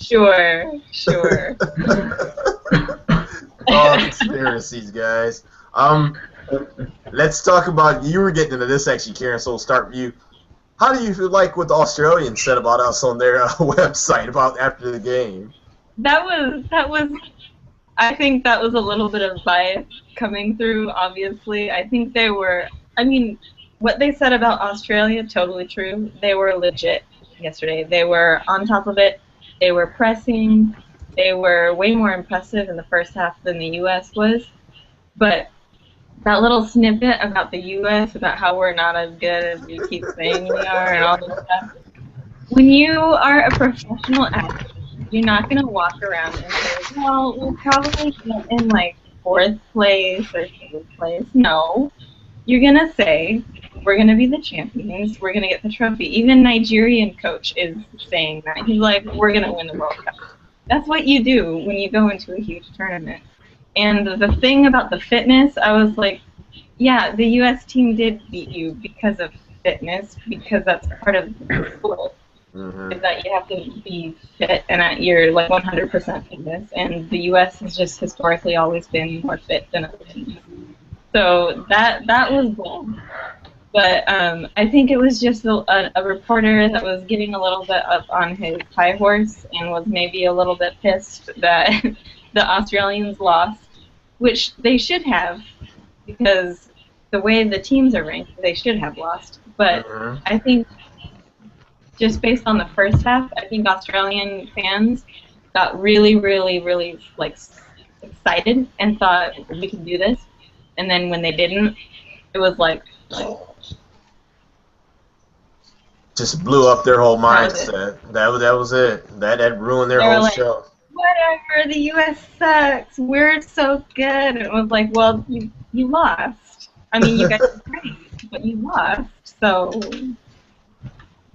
Sure. All conspiracies, guys. Let's talk about, you were getting into this actually, Karen, so we'll start with you. How do you feel like what the Australians said about us on their website about after the game? that was. I think that was a little bit of bias coming through. Obviously, I think they were. I mean, what they said about Australia, totally true. They were legit yesterday. They were on top of it. They were pressing. They were way more impressive in the first half than the U.S. was. But that little snippet about the U.S., about how we're not as good as we keep saying we are, and all this stuff. When you are a professional athlete, you're not going to walk around and say, well, we'll probably get in like fourth place or third place. No. You're going to say, we're going to be the champions. We're going to get the trophy. Even Nigerian coach is saying that. He's like, we're going to win the World Cup. That's what you do when you go into a huge tournament. And the thing about the fitness, I was like, yeah, the U.S. team did beat you because of fitness, because that's part of the sport. Is that you have to be fit and at your like 100% fitness, and the U.S. has just historically always been more fit than other teams. So that was cool. But I think it was just a reporter that was getting a little bit up on his high horse and was maybe a little bit pissed that the Australians lost, which they should have, because the way the teams are ranked, they should have lost. But I think just based on the first half, I think Australian fans got really, really, really like excited and thought we can do this. And then when they didn't, it was like just blew up their whole mindset. That was it. That ruined their whole show. Whatever, the U.S. sucks. We're so good. And it was like, well, you lost. I mean, you guys are great, but you lost. So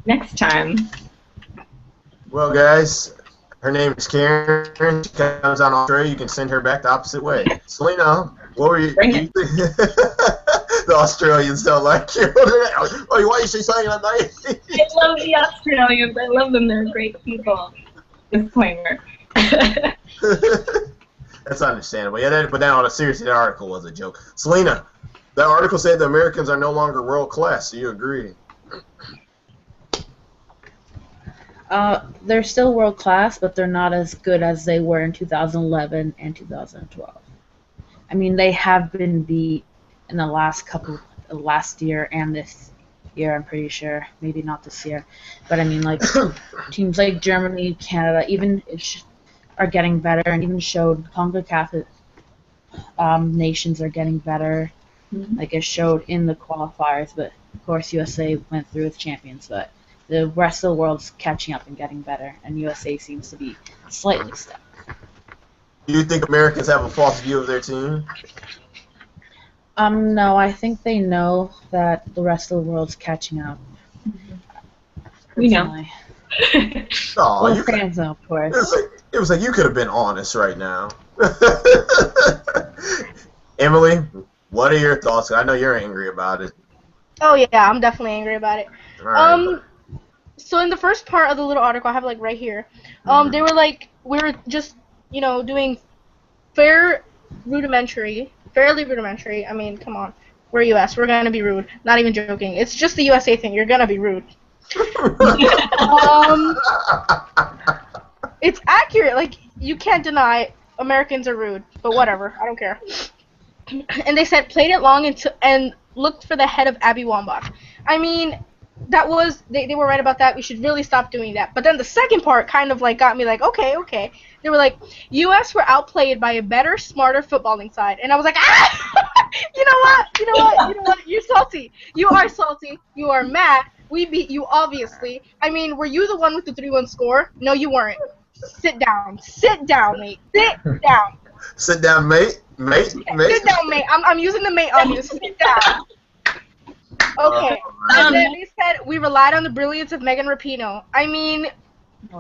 next time. Well, guys, her name is Karen. She comes out of Australia. You can send her back the opposite way. Selena, what were you? The Australians don't like you. Oh, why is she saying that? I love the Australians. I love them. They're great people. Disclaimer. That's understandable. Yeah, but now, seriously, that article was a joke. Selena, that article said the Americans are no longer world class. Do you agree? They're still world class, but they're not as good as they were in 2011 and 2012. I mean, they have been beat in the last year and this year, I'm pretty sure. Maybe not this year. But I mean, like, teams like Germany, Canada, even are getting better, and even showed CONCACAF nations are getting better. Like it showed in the qualifiers, but of course USA went through as champions, but the rest of the world's catching up and getting better, and USA seems to be slightly stuck. Do you think Americans have a false view of their team? No, I think they know that the rest of the world's catching up. We know. Oh, well, fans know, of course. It was like you could have been honest right now. Emily, what are your thoughts? I know you're angry about it. Oh yeah, I'm definitely angry about it. Right. So in the first part of the little article I have like right here, they were like, we're just, doing fairly rudimentary. I mean, come on, we're US, we're gonna be rude. Not even joking. It's just the USA thing. You're gonna be rude. It's accurate. Like, you can't deny Americans are rude, but whatever. I don't care. And they said played it long and looked for the head of Abby Wambach. I mean, that was they were right about that. We should really stop doing that. But then the second part kind of like got me like, okay. They were like, U.S. were outplayed by a better, smarter footballing side, and I was like, you know what? You're salty. You are salty. You are mad. We beat you, obviously. I mean, were you the one with the 3-1 score? No, you weren't. Sit down, mate. Sit down. Sit down, mate. Sit down, mate. I'm using the mate on you. Sit down. Okay. And then they said we relied on the brilliance of Megan Rapinoe. I mean,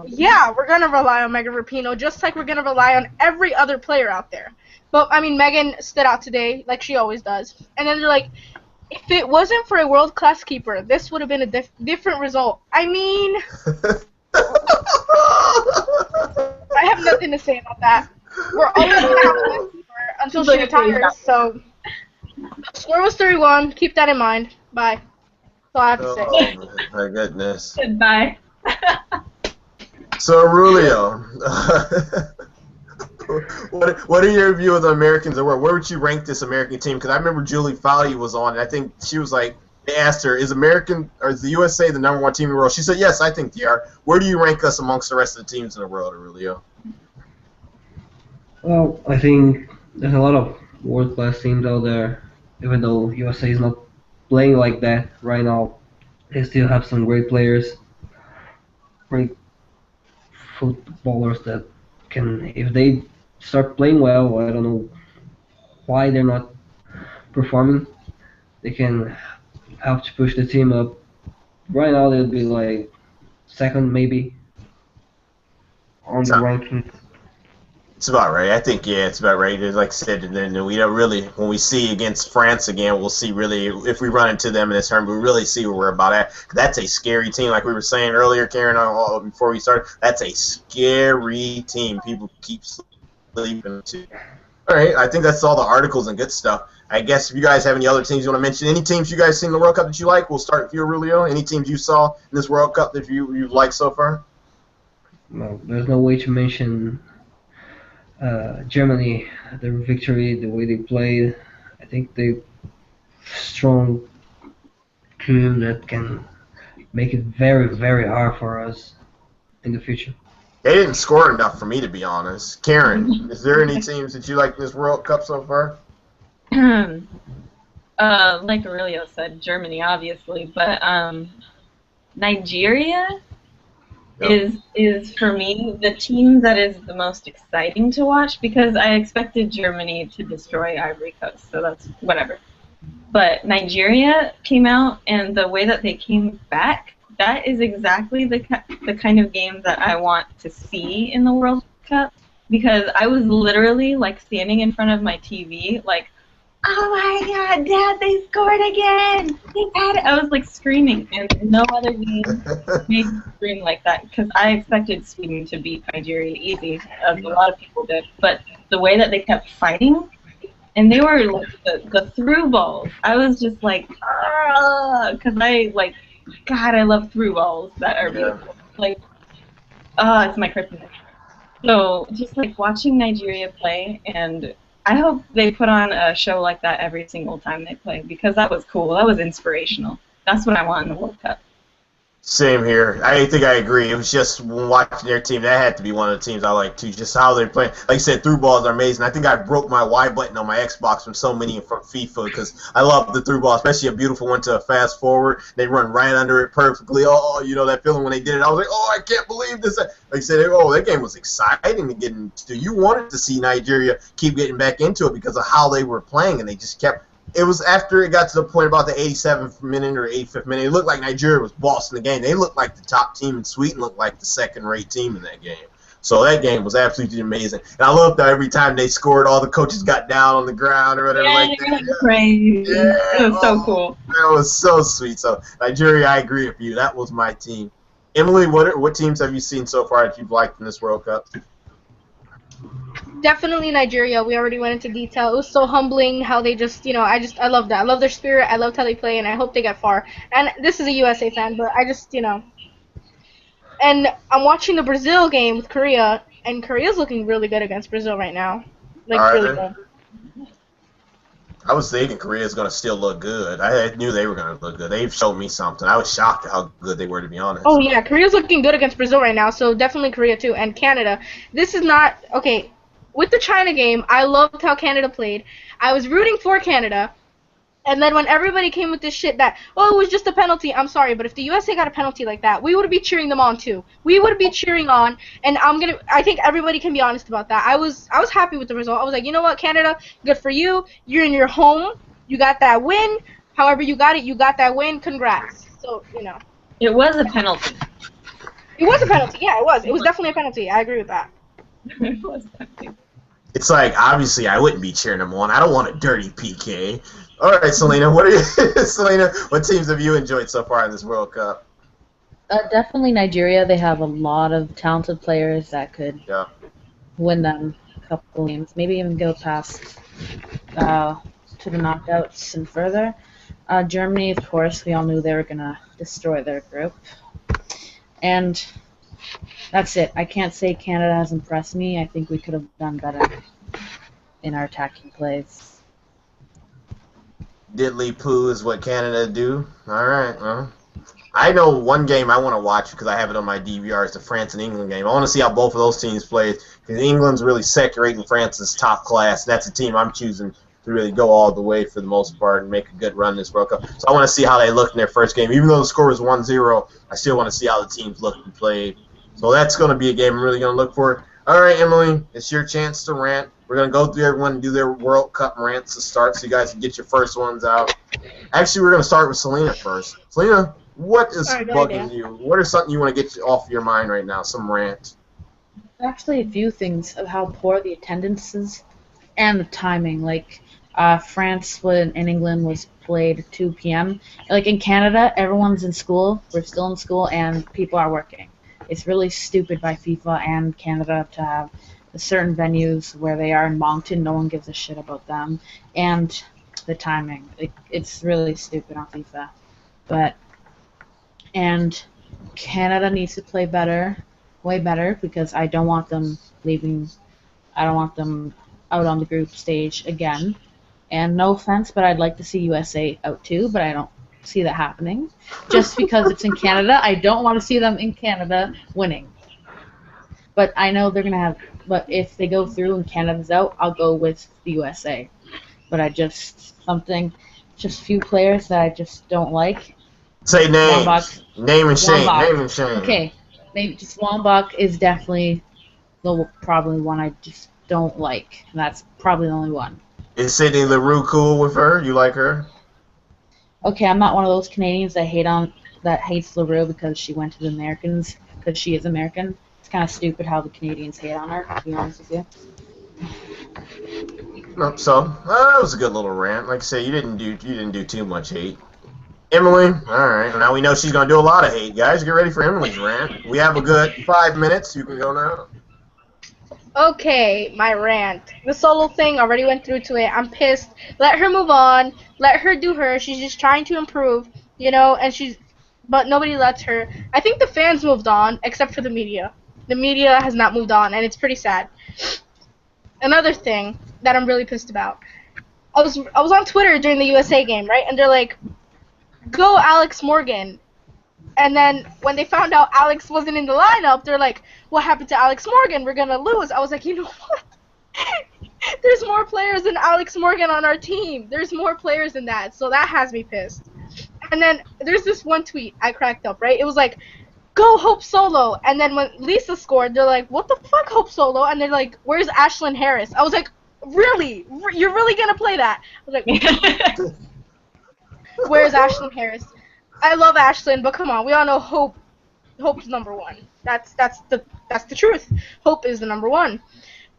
yeah, we're gonna rely on Megan Rapinoe just like we're gonna rely on every other player out there. But I mean, Megan stood out today like she always does. And then they're like, if it wasn't for a world-class keeper, this would have been a different result. I mean, I have nothing to say about that. We're always gonna have a good keeper until she retires. So, score was 3-1. Keep that in mind. Bye. That's all I have to say. Oh my goodness. Goodbye. So Aurelio, what are your view of the Americans? Or where would you rank this American team? Because I remember Julie Fowley was on, and I think she was like, they asked her, is the USA the #1 team in the world? She said, yes, I think they are. Where do you rank us amongst the rest of the teams in the world, Aurelio? Well, I think there's a lot of world-class teams out there. Even though USA is not playing like that right now, they still have some great players, great footballers that can, if they start playing well, I don't know why they're not performing. They can help to push the team up. Right now, they'll be like second, maybe, on the rankings. It's about right. I think, yeah, it's about right. Like I said, and then we don't really, when we see against France again, we'll see really, if we run into them in this tournament, we really see where we're about at. That's a scary team. Like we were saying earlier, Karen, before we started, that's a scary team. People keep sleeping to. All right, I think that's all the articles and good stuff. I guess if you guys have any other teams you want to mention, any teams you guys seen in the World Cup that you like, we'll start with you, Aurelio. Any teams you saw in this World Cup that you've liked so far? Well, there's no way to mention Germany, their victory, the way they played. I think they strong team that can make it very, very hard for us in the future. They didn't score enough for me, to be honest. Karen, is there any teams that you like in this World Cup so far? Like Aurelio said, Germany, obviously, but Nigeria is for me the team that is the most exciting to watch because I expected Germany to destroy Ivory Coast, so that's whatever. But Nigeria came out, and the way that they came back, that is exactly the kind of game that I want to see in the World Cup, because I was literally like standing in front of my TV like, oh my God, Dad, they scored again! They had it! I was like screaming, and no other game made me scream like that because I expected Sweden to beat Nigeria easy, as a lot of people did. But the way that they kept fighting, and they were like the through balls, I was just like, because God, I love through balls that are beautiful. Like, it's my kryptonite. So just like watching Nigeria play, and I hope they put on a show like that every single time they play because that was cool. That was inspirational. That's what I want in the World Cup. Same here. I think I agree. It was just watching their team. That had to be one of the teams I like too. Just how they're playing. Like you said, through balls are amazing. I think I broke my Y button on my Xbox from so many from FIFA because I love the through ball, especially a beautiful one to a fast forward. They run right under it perfectly. Oh, you know that feeling when they did it. I was like, oh, I can't believe this. Like I said, oh, that game was exciting to get into. You wanted to see Nigeria keep getting back into it because of how they were playing, and they just kept. It was after it got to the point about the 87th minute or 85th minute, it looked like Nigeria was bossing the game. They looked like the top team, and Sweden looked like the second-rate team in that game. So that game was absolutely amazing. And I loved how every time they scored, all the coaches got down on the ground or whatever like that. Crazy. Yeah, it was so cool. That was so sweet. So Nigeria, I agree with you. That was my team. Emily, what teams have you seen so far that you've liked in this World Cup? Definitely Nigeria. We already went into detail. It was so humbling how they just, I love that. I love their spirit. I loved how they play, and I hope they get far. And this is a USA fan, but I just, And I'm watching the Brazil game with Korea, and Korea's looking really good against Brazil right now. Like, really good. I was thinking Korea's going to still look good. I knew they were going to look good. They've showed me something. I was shocked at how good they were, to be honest. Oh, yeah. Korea's looking good against Brazil right now, so definitely Korea, too. And Canada. This is not... Okay, with the China game, I loved how Canada played. I was rooting for Canada. And then when everybody came with this shit that, oh, it was just a penalty, I'm sorry, but if the USA got a penalty like that, we would be cheering them on too. We would be cheering on, and I think everybody can be honest about that. I was happy with the result. I was like, you know what, Canada, good for you. You're in your home. You got that win. However you got it, you got that win. Congrats. So, It was a penalty. It was a penalty. Yeah, it was. It was definitely a penalty. I agree with that. It was a penalty. It's like, obviously, I wouldn't be cheering them on. I don't want a dirty PK. All right, Selena, what teams have you enjoyed so far in this World Cup? Definitely Nigeria. They have a lot of talented players that could win them a couple games, maybe even go past to the knockouts and further. Germany, of course, we all knew they were going to destroy their group. And That's it. I can't say Canada has impressed me. I think we could have done better in our attacking plays. Diddly poo is what Canada do. All right, well. I know one game I want to watch because I have it on my DVR. It's the France and England game. I want to see how both of those teams play because England's really saturating France's top class. That's a team I'm choosing to really go all the way for the most part and make a good run this World Cup. So I want to see how they look in their first game. Even though the score was 1-0, I still want to see how the teams look and play. So that's going to be a game I'm really going to look for. All right, Emily, it's your chance to rant. We're going to go through everyone and do their World Cup rants to start so you guys can get your first ones out. Actually, we're going to start with Selena first. Selena, what is bugging you? What is something you want to get off your mind right now? Some rant. Actually, a few things of how poor the attendance is and the timing. Like, France and England was played at 2 p.m. Like, in Canada, everyone's in school. We're still in school, and people are working. It's really stupid by FIFA and Canada to have certain venues where they are in Moncton. No one gives a shit about them. And the timing. It's really stupid on FIFA. And Canada needs to play better, way better, because I don't want them leaving. I don't want them out on the group stage again. And no offense, but I'd like to see USA out too, but I don't see that happening. Just because it's in Canada, I don't want to see them in Canada winning. But I know they're going to have, but if they go through and Canada's out, I'll go with the USA. But just a few players that I just don't like. Say names. Name and shame. Name and shame. Okay, maybe just Lombok is definitely probably one I just don't like, and that's probably the only one. Is Sydney LaRue cool with her? You like her? Okay, I'm not one of those Canadians that hates LaRue because she went to the Americans because she is American. It's kind of stupid how the Canadians hate on her, to be honest with you. No, so that was a good little rant. Like I say, you didn't do too much hate. Emily, all right. Now we know she's gonna do a lot of hate, guys. Get ready for Emily's rant. We have a good 5 minutes. You can go now. Okay, my rant. The solo thing, already went through to it. I'm pissed. Let her move on. Let her do her. She's just trying to improve, but nobody lets her. I think the fans moved on, except for the media. The media has not moved on, and it's pretty sad. Another thing that I'm really pissed about. I was on Twitter during the USA game, right? And they're like, "Go Alex Morgan." And then when they found out Alex wasn't in the lineup, they're like, "What happened to Alex Morgan? We're going to lose." I was like, you know what? There's more players than Alex Morgan on our team. There's more players than that. So that has me pissed. And then there's this one tweet I cracked up, right? It was like, "Go Hope Solo." And then when Lisa scored, they're like, "What the fuck, Hope Solo?" And they're like, "Where's Ashlyn Harris?" I was like, really? You're really going to play that? I was like, where's Ashlyn Harris? I love Ashlyn, but come on, we all know Hope's number one. That's the truth. Hope is the number one.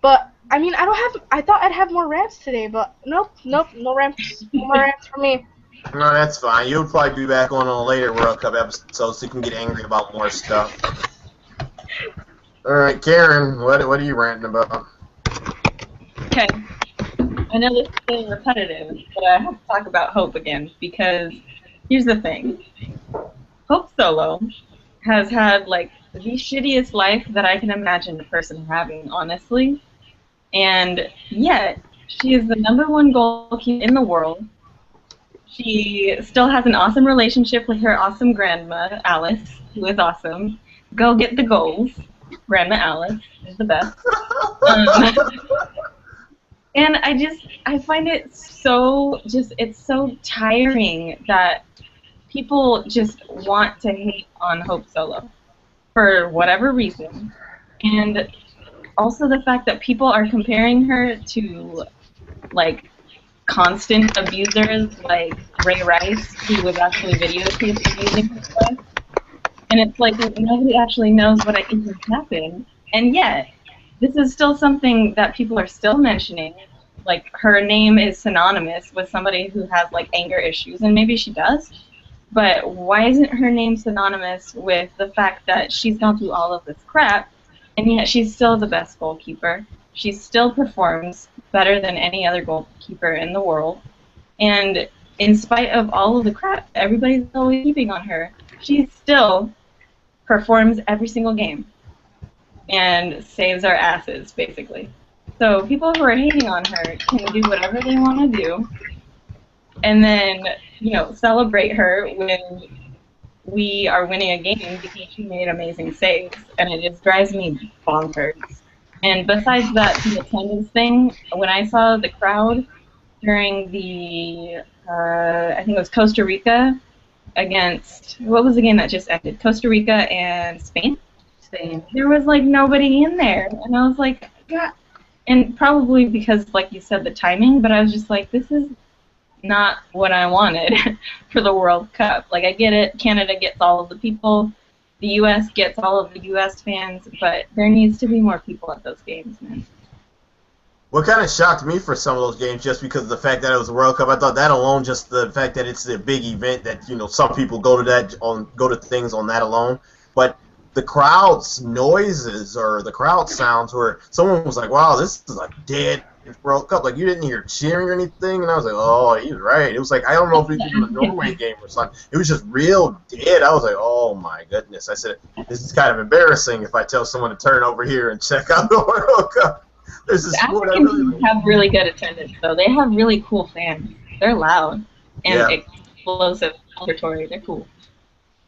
But I mean, I thought I'd have more rants today, but nope, no rants. No more rants for me. No, that's fine. You'll probably be back on a later World Cup episode so you can get angry about more stuff. All right, Karen, what are you ranting about? Okay. I know this is getting repetitive, but I have to talk about Hope again because here's the thing. Hope Solo has had, like, the shittiest life that I can imagine a person having, honestly. And yet, she is the #1 goalkeeper in the world. She still has an awesome relationship with her awesome grandma, Alice, who is awesome. Go get the goals. Grandma Alice is the best. And I find it it's so tiring that people just want to hate on Hope Solo for whatever reason. And also the fact that people are comparing her to, like, constant abusers like Ray Rice, who was actually videotaped abusing her wife. And it's like nobody actually knows what I think has happened. And yet, this is still something that people are still mentioning. Like, her name is synonymous with somebody who has, like, anger issues, and maybe she does. But why isn't her name synonymous with the fact that she's gone through all of this crap, and yet she's still the best goalkeeper? She still performs better than any other goalkeeper in the world. And in spite of all of the crap everybody's always keeping on her, she's still performs every single game and saves our asses, basically. So people who are hating on her can do whatever they want to do, and then, celebrate her when we are winning a game because she made amazing saves, and it just drives me bonkers. And besides that, the attendance thing, when I saw the crowd during the, I think it was Costa Rica against, what was the game that just ended? Costa Rica and Spain? Spain. There was, nobody in there, and I was like, God. And probably because, like you said, the timing, but I was just like, this is not what I wanted for the World Cup. I get it, Canada gets all of the people, the U.S. gets all of the U.S. fans, but there needs to be more people at those games, man. What kind of shocked me for some of those games, just because of the fact that it was a World Cup, I thought that alone, just the fact that it's a big event, that some people go to things on that alone, but the crowd's noises or the crowd sounds where someone was like, wow, this is dead World Cup. You didn't hear cheering or anything, and I was like, oh, he's right. It was I don't know if we did a Norway game or something. It was just real dead. I was like, oh my goodness. I said, this is kind of embarrassing if I tell someone to turn over here and check out the World Cup. There's this sport I really have really good attendance, though. They have really cool fans. They're loud and explosive, celebratory. They're cool.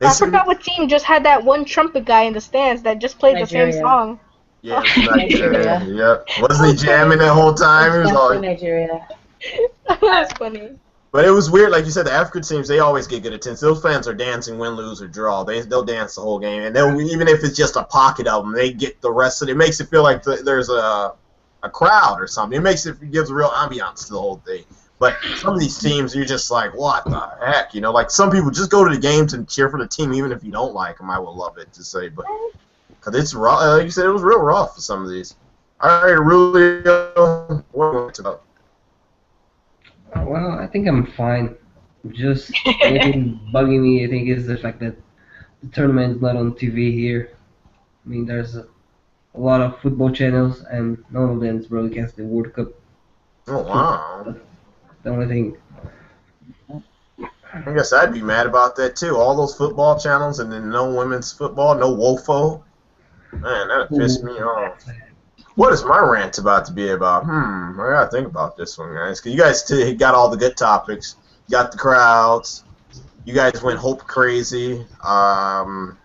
I forgot what team just had that one trumpet guy in the stands that just played Nigeria. the same song. Yeah, Nigeria. Yep. Wasn't he jamming the whole time? He was all Nigeria. That's funny. But it was weird, like you said, the African teams, they always get good attendance. Those fans are dancing, win, lose, or draw. They'll dance the whole game, and even if it's just a pocket of them, they get the rest of it. It makes it feel like there's a crowd or something. It gives a real ambiance to the whole thing. But some of these teams, you're just like, what the heck? Some people just go to the games and cheer for the team, even if you don't like them. I would love it to say, but because it's rough. Like you said, it was real rough for some of these. All right, really, what about? Well, I think I'm fine. Just anything bugging me, I think, is the fact that the tournament is not on TV here. I mean, there's a lot of football channels, and none of them is broadcasting the World Cup. Oh, wow. The only thing. I guess I'd be mad about that, too. All those football channels, and then no women's football, no WOFO. Man, that'd piss me off. What is my rant about to be about? I gotta think about this one, guys. Because you guys got all the good topics. You got the crowds. You guys went hope crazy. Talked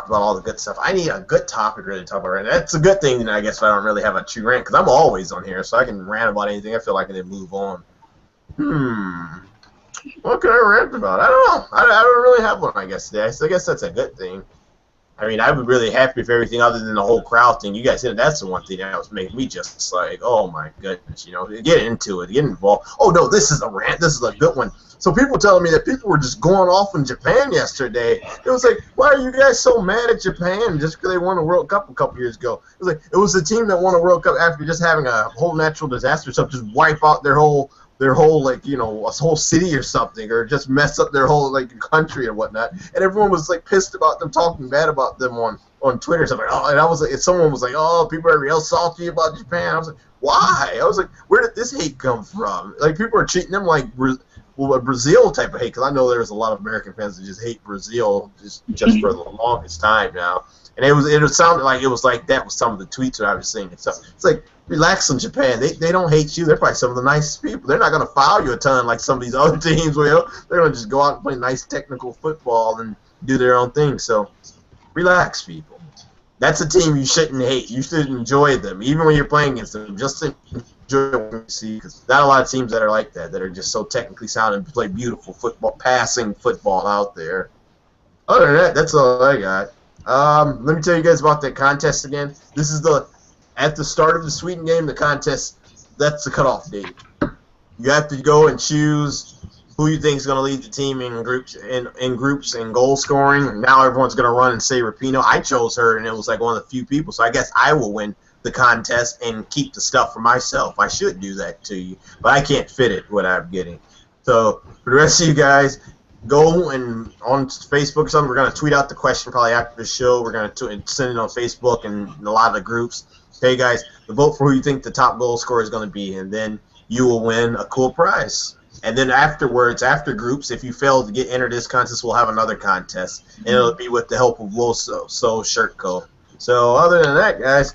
about all the good stuff. I need a good topic really to talk about right now. That's a good thing, I guess, if I don't really have a true rant, because I'm always on here, so I can rant about anything. I feel like I can move on. What can I rant about? I don't know. I don't really have one, I guess, today. So I guess that's a good thing. I mean, I was really happy with everything other than the whole crowd thing. You guys said that's the one thing that was making me just like, oh my goodness, get into it, get involved. Oh no, this is a rant. This is a good one. So people telling me that people were just going off in Japan yesterday. It was like, why are you guys so mad at Japan just because they won a World Cup a couple years ago? It was like, it was the team that won a World Cup after just having a whole natural disaster, so just wipe out their whole a whole city or something, or just mess up their whole country or whatnot. And everyone was pissed about them, talking bad about them on Twitter. So and I was like, if someone was like, oh, people are real salty about Japan. I was like, why? I was like, where did this hate come from? People are treating them like a Brazil type of hate, because I know there's a lot of American fans that just hate Brazil just for the longest time now. And it sounded like it was like that with some of the tweets that I was seeing and stuff. It's like, relax in Japan. They don't hate you. They're probably some of the nicest people. They're not going to foul you a ton like some of these other teams will. They're going to just go out and play nice technical football and do their own thing. So relax, people. That's a team you shouldn't hate. You should enjoy them, even when you're playing against them. Just enjoy what you see, because not a lot of teams that are like that are just so technically sound and play beautiful football, passing football out there. Other than that, that's all I got. Let me tell you guys about that contest again. This is at the start of the Sweden game, the contest, that's the cutoff date. You have to go and choose who you think is going to lead the team in groups and goal scoring. Now everyone's going to run and say Rapinoe. I chose her, and it was one of the few people, so I guess I will win the contest and keep the stuff for myself. I should do that to you, but I can't fit it what I'm getting. So for the rest of you guys, go and on Facebook or something. We're going to tweet out the question probably after the show. We're going to send it on Facebook and a lot of the groups. Hey guys, vote for who you think the top goal scorer is going to be, and then you will win a cool prize. And then afterwards, after groups, if you fail to get entered this contest, we'll have another contest. And it'll be with the help of Low Shirt Co. So other than that, guys,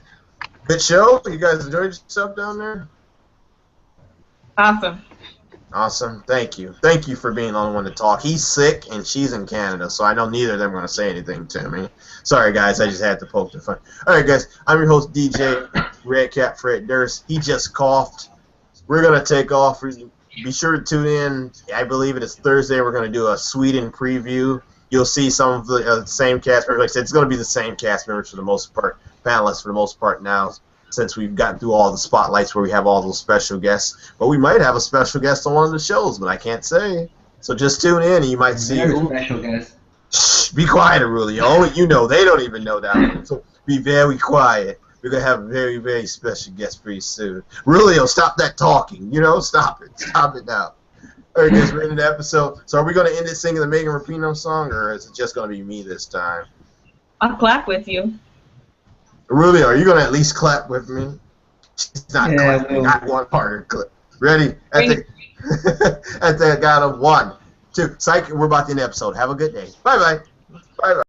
good show. You guys enjoyed yourself down there? Awesome. Awesome. Thank you. Thank you for being the only one to talk. He's sick, and she's in Canada, so I know neither of them are going to say anything to me. Sorry, guys. I just had to poke the fun. All right, guys. I'm your host, DJ Red Cat Fred Durst. He just coughed. We're going to take off. Be sure to tune in. I believe it is Thursday. We're going to do a Sweden preview. You'll see some of the same cast members. Like I said, it's going to be the same cast members for the most part, panelists for the most part now, since we've gotten through all the spotlights where we have all those special guests. But we might have a special guest on one of the shows, but I can't say. So just tune in and you might see who. Special guest. Shh, be quiet, Aurelio. Only you know. They don't even know that one. So be very quiet. We're going to have a very, very special guest pretty soon. Aurelio, stop that talking. You know, stop it. Stop it now. All right, guys, we're in the episode. So are we going to end it singing the Megan Rapinoe song, or is it just going to be me this time? I'll clap with you. Aurelio, are you going to at least clap with me? She's not clapping. Not one part of the clip. Ready? At the count of 1, 2. Psych, we're about to end the episode. Have a good day. Bye-bye. Bye-bye.